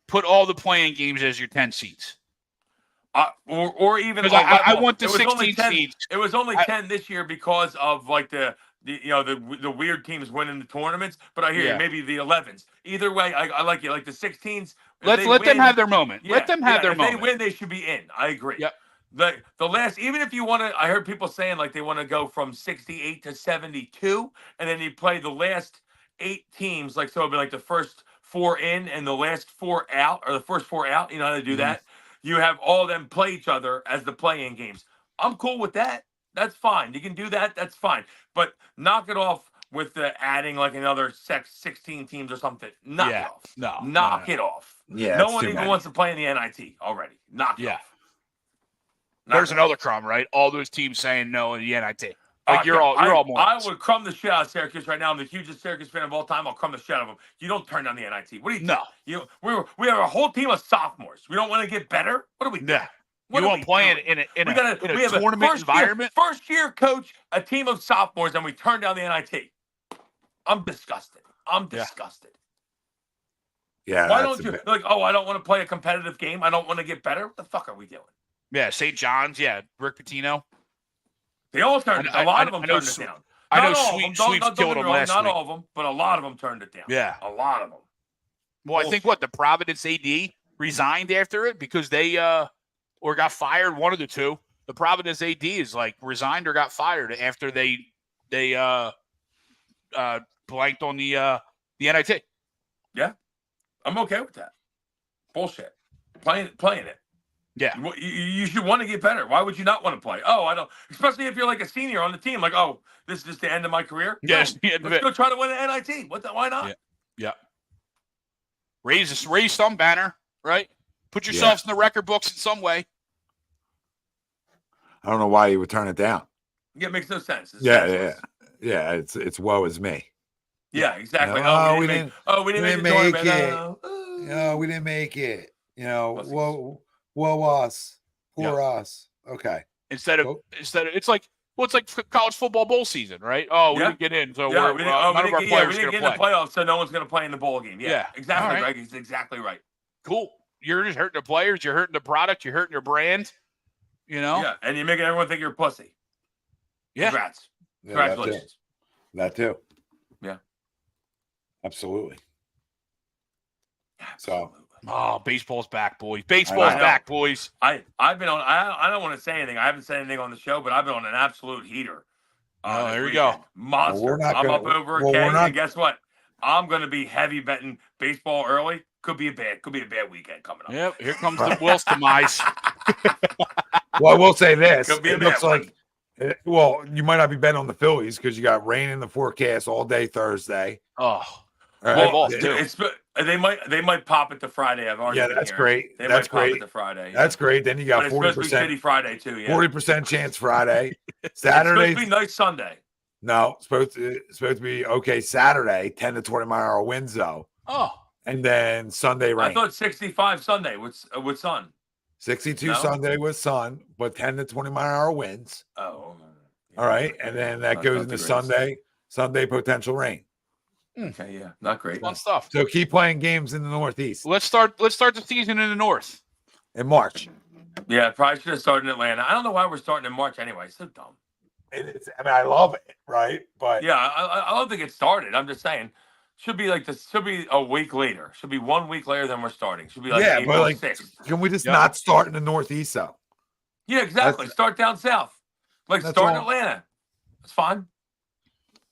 Put all the playing games as your 10 seeds. Or even I want the 16 seeds. It was only 10 this year because of the weird teams winning the tournaments. But I hear you, maybe the 11s. Either way, I like you. Like the 16s. Let them have their moment. Let them have their moment. If they win, they should be in. I agree. Yep. The last, even if you want to, I heard people saying they want to go from 68 to 72, and then you play the last 8 teams, so it'll be the first 4 in and the last 4 out, or the first 4 out. You know how to do that? You have all of them play each other as the play-in games. I'm cool with that. That's fine. You can do that. That's fine. But knock it off with the adding like another 16 teams or something. Knock it off. Knock it off. Yeah, no one even wants to play in the NIT already. Knock it off. There's another crumb, right? All those teams saying no in the NIT. Like you're all morons. I would crumb the shit out of Syracuse right now. I'm the hugest Syracuse fan of all time. I'll crumb the shit out of them. You don't turn down the NIT. What do you? No. We have a whole team of sophomores. We don't want to get better. What are we doing? You won't play in a tournament environment. First year coach, a team of sophomores, and we turn down the NIT. I'm disgusted. Yeah. Why don't you like? Oh, I don't want to play a competitive game. I don't want to get better. What the fuck are we doing? Yeah, St. John's. Yeah, Rick Pitino. They all turned. A lot of them turned it down. I know Sweeps killed them last week. Not all of them, but a lot of them turned it down. Yeah, a lot of them. Well, I think the Providence AD resigned after it because they or got fired. One of the two. The Providence AD is like resigned or got fired after they blanked on the NIT. Yeah, I'm okay with that. Bullshit. Playing it. Yeah. You should want to get better. Why would you not want to play? Oh, I don't. Especially if you're like a senior on the team. Like, oh, this is just the end of my career. Yes. No, let's go try to win an NIT. Why not? Yeah. Raise some banner, right? Put yourselves in the record books in some way. I don't know why you would turn it down. Yeah, it makes no sense. Yeah. It's woe is me. Yeah, exactly. We didn't make it. No, we didn't make it. Woe us, poor us. Okay. Instead of it's like college football bowl season, right? Oh, we didn't get in, so none of our players didn't get in the playoffs, so no one's going to play in the bowl game. Yeah. Exactly, right. Greg. He's exactly right. Cool. You're just hurting the players. You're hurting the product. You're hurting your brand. Yeah, and you're making everyone think you're a pussy. Yeah. Congrats. Congratulations. That too. Yeah. Absolutely. So. Oh, baseball's back, boys. Baseball's back, boys. I've been on. I don't want to say anything. I haven't said anything on the show, but I've been on an absolute heater. There we go. Monster. Well, I'm up over a K, and guess what? I'm going to be heavy betting baseball early. Could be a bad weekend coming up. Yep. Here comes the Will's demise. Well, I will say this. It looks like. Well, you might not be betting on the Phillies because you got rain in the forecast all day Thursday. Oh. Well, they might pop it to Friday. I've already. Yeah, that's great. That's great. Pop it to Friday. That's great. Then you got 40%. Shitty Friday too. Yeah. 40% chance Friday. Saturday. It's supposed to be nice Sunday. No, supposed to be okay. Saturday, 10 to 20 mile an hour winds though. Oh. And then Sunday rain. I thought 65 Sunday with sun. 62 Sunday with sun, but 10 to 20 mile an hour winds. Oh. All right, and then that goes into Sunday. Sunday potential rain. Okay, yeah, not great. Fun stuff. So keep playing games in the Northeast. Let's start the season in the North in March. Yeah, probably should have started in Atlanta. I don't know why we're starting in March anyway. It's so dumb. I love it, right? But yeah, I love to get started. I'm just saying, should be like this. Should be a week later. Should be 1 week later than we're starting. Should be like April 6th. Can we just not start in the Northeast though? Yeah, exactly. Start down south. Like start in Atlanta. It's fine.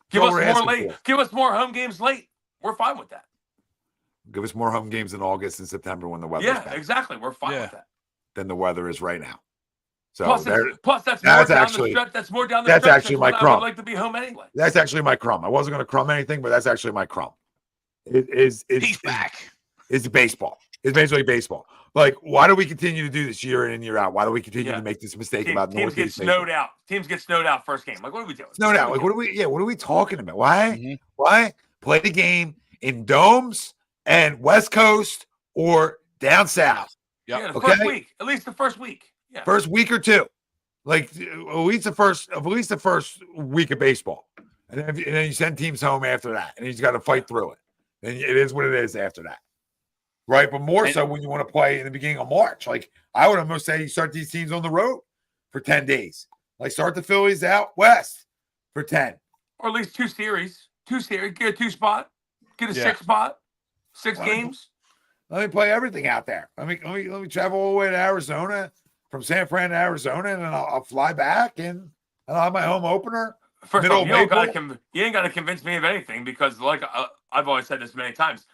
Give us more late. Give us more home games late. We're fine with that. Give us more home games in August and September when the weather's bad. Exactly. We're fine with that. Than the weather is right now. So plus that's more down the stretch. That's more down the stretch. That's actually my crumb. I would like to be home anyway. That's actually my crumb. I wasn't going to crumb anything, but that's actually my crumb. He's back. It's baseball. It's basically baseball. Like, why do we continue to do this year in and year out? Why do we continue to make this mistake about teams get snowed out? Teams get snowed out first game. Like, what are we doing? Snowed out. Like, what are we talking about? Why? Mm-hmm. Why play the game in domes and West Coast or down south? Yeah, first week. At least the first week. Yeah. First week or two. Like at least the first week of baseball. And then you send teams home after that. And you just got to fight through it. And it is what it is after that. Right, but more so when you want to play in the beginning of March. Like, I would almost say you start these teams on the road for 10 days. Like, start the Phillies out west for 10. Or at least two series. Get a 2 spot. Get a 6 spot. 6 games. Let me play everything out there. Let me travel all the way to Arizona, from San Fran to Arizona, and then I'll fly back, and I'll have my home opener. First of all, you ain't got to convince me of anything because, like I've always said this many times,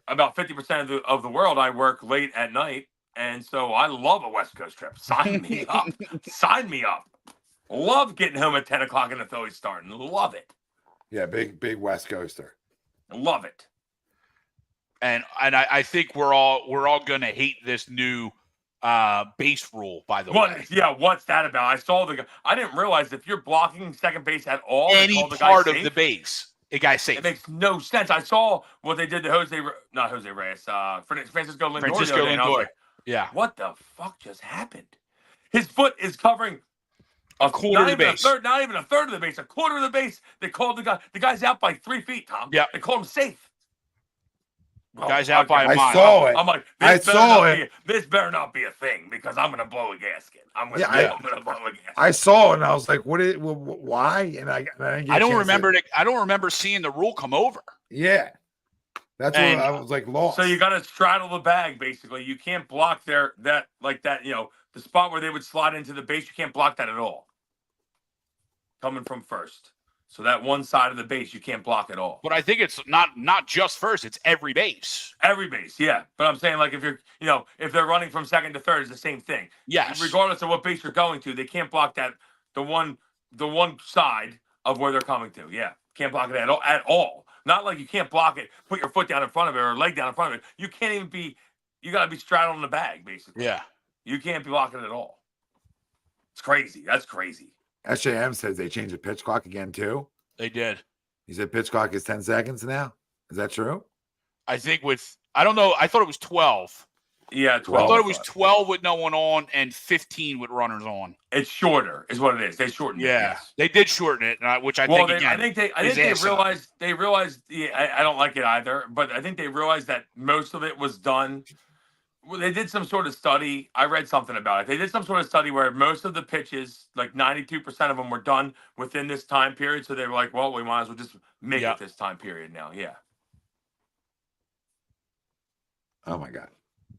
about 50% of the world I work late at night. And so I love a West Coast trip. Sign me up. Sign me up. Love getting home at 10 o'clock and the Phillies starting. Love it. Yeah, big West Coaster. Love it. And I think we're all gonna hate this new base rule, by the way. Yeah, what's that about? I saw I didn't realize if you're blocking second base at all, Any part of the base, a guy's safe. It makes no sense. I saw what they did to Jose Reyes, Francisco Lindor. Francisco Lindor. Like, yeah. What the fuck just happened? His foot is covering a quarter of the base. Not even a third of the base, a quarter of the base. They called the guy. The guy's out by 3 feet, Tom. Yeah. They called him safe. Guy's out by a mile. I saw it. I'm like, this better not be a thing because I'm gonna blow a gasket. I'm gonna blow a gasket. I saw it and I was like, why? And I don't remember it. I don't remember seeing the rule come over. Yeah. That's what I was like lost. So you got to straddle the bag, basically. You can't block the spot where they would slide into the base. You can't block that at all. Coming from first. So that one side of the base, you can't block at all. But I think it's not just first, it's every base. Every base, yeah. But I'm saying, like, if you're, if they're running from second to third, it's the same thing. Yes. Regardless of what base you're going to, they can't block the one side of where they're coming to. Yeah. Can't block it at all. Not like you can't block it, put your foot down in front of it or leg down in front of it. You can't even you got to be straddling the bag, basically. Yeah. You can't be blocking it at all. It's crazy. That's crazy. SJM says they changed the pitch clock again, too. They did. He said pitch clock is 10 seconds now. Is that true? I think I don't know. I thought it was 12. Yeah, 12. I thought it was 12 with no one on and 15 with runners on. It's shorter, is what it is. They shortened it. Yeah, yes. They did shorten it, which I think again. I think they realized. Yeah, I don't like it either, but I think they realized that most of it was done. Well, they did some sort of study. I read something about it. They did some sort of study where most of the pitches, like 92% of them, were done within this time period. So they were like, "Well, we might as well just make it this time period now." Yeah. Oh my God.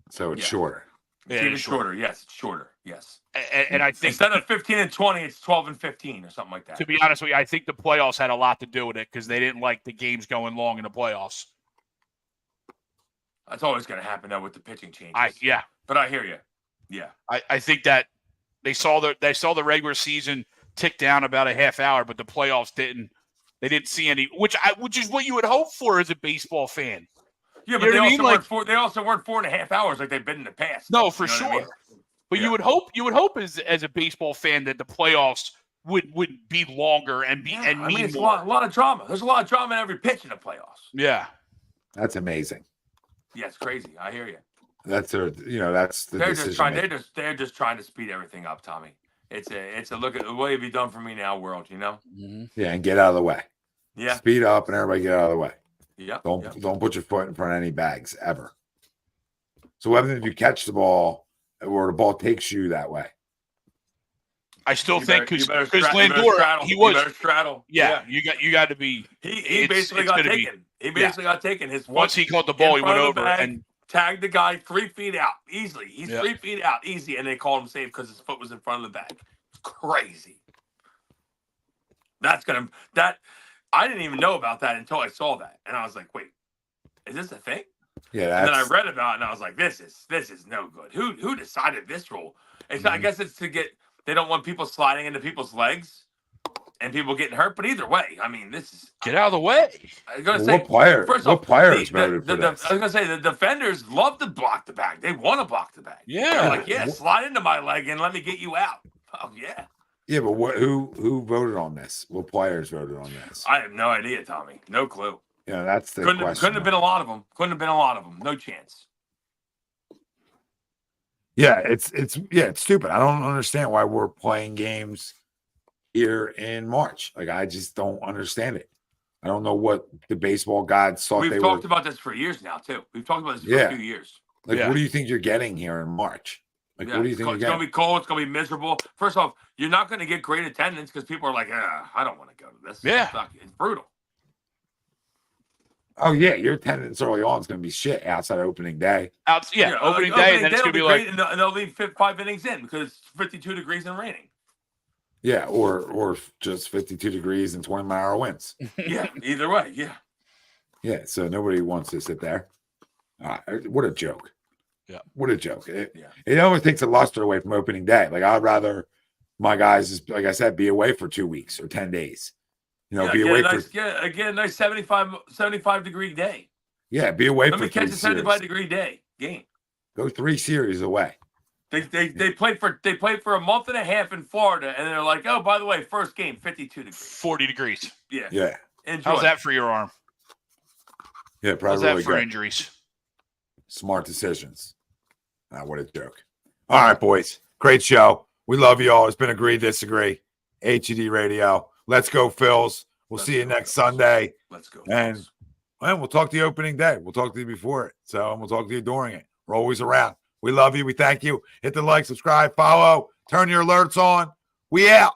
So it's shorter. It's even shorter. Yes, it's shorter. Yes. And I think instead of 15 and 20, it's 12 and 15 or something like that. To be honest with you, I think the playoffs had a lot to do with it because they didn't like the games going long in the playoffs. That's always going to happen though with the pitching changes. But I hear you. Yeah. I think that they saw the regular season tick down about a half hour, but the playoffs didn't. They didn't see any, which is what you would hope for as a baseball fan. Yeah, but they also weren't 4.5 hours like they've been in the past. No, for sure. I mean? But you would hope as a baseball fan that the playoffs would be longer and be and mean it's more. A lot of drama. There's a lot of drama in every pitch in the playoffs. Yeah. That's amazing. Yeah, it's crazy. I hear you. That's the they're just trying to speed everything up, Tommy. It's a look at what have you done for me now, world, Mm-hmm. Yeah, and get out of the way. Yeah. Speed up and everybody get out of the way. Yeah. Don't put your foot in front of any bags ever. So what happens if you catch the ball or the ball takes you that way? I still think because Lindor, he was better straddle. Yeah, you got to be. He basically got taken. He basically got taken. Once he caught the ball, he went over and tagged the guy 3 feet out easily. He's 3 feet out easy, and they called him safe because his foot was in front of the bag. It's crazy. I didn't even know about that until I saw that, and I was like, "Wait, is this a thing?" Yeah. And then I read about it, and I was like, "This is no good. Who decided this rule?" I guess it's to get. They don't want people sliding into people's legs and people getting hurt. But either way, I mean, this is get out of the way. I was gonna say, what players voted for this? I was gonna say the defenders love to block the bag. They want to block the bag. Yeah, they're like slide into my leg and let me get you out. Oh yeah. Yeah, but who voted on this? What players voted on this? I have no idea, Tommy. No clue. Yeah, that's the question. Couldn't have been a lot of them. Couldn't have been a lot of them. No chance. Yeah, it's stupid. I don't understand why we're playing games here in March. Like, I just don't understand it. I don't know what the baseball gods thought. We've talked about this for years now, too. We've talked about this for a few years. Like, what do you think you're getting here in March? Like, what do you think it's going to be cold. It's going to be miserable. First off, you're not going to get great attendance because people are like, I don't want to go to this. Yeah. It's brutal. Oh, yeah. Your attendance early on is going to be shit outside opening day. Opening day, and then it's going to be like. And they'll leave 5 innings in because it's 52 degrees and raining. Yeah, or just 52 degrees and 20-mile-an-hour winds. Yeah, either way, yeah. Yeah, so nobody wants to sit there. What a joke. What a joke. It almost takes a luster away from opening day. Like, I'd rather my guys, just, like I said, be away for 2 weeks or 10 days. You know, be away a nice 75 degree day. Yeah, be away Let for me catch a 75 degree day game. Go 3 series away. They played for a month and a half in Florida, and they're like, oh, by the way, first game 52 degrees, 40 degrees. Yeah. Enjoy. How's that for your arm? Yeah, probably How's that really for good. injuries? Smart decisions. What a joke. All right, boys. Great show. We love you all. It's been Agree, Disagree. HED Radio. Let's go, Phils. We'll see you next Sunday. Let's go. And we'll talk to you opening day. We'll talk to you before it. So we'll talk to you during it. We're always around. We love you. We thank you. Hit the like, subscribe, follow, turn your alerts on. We out.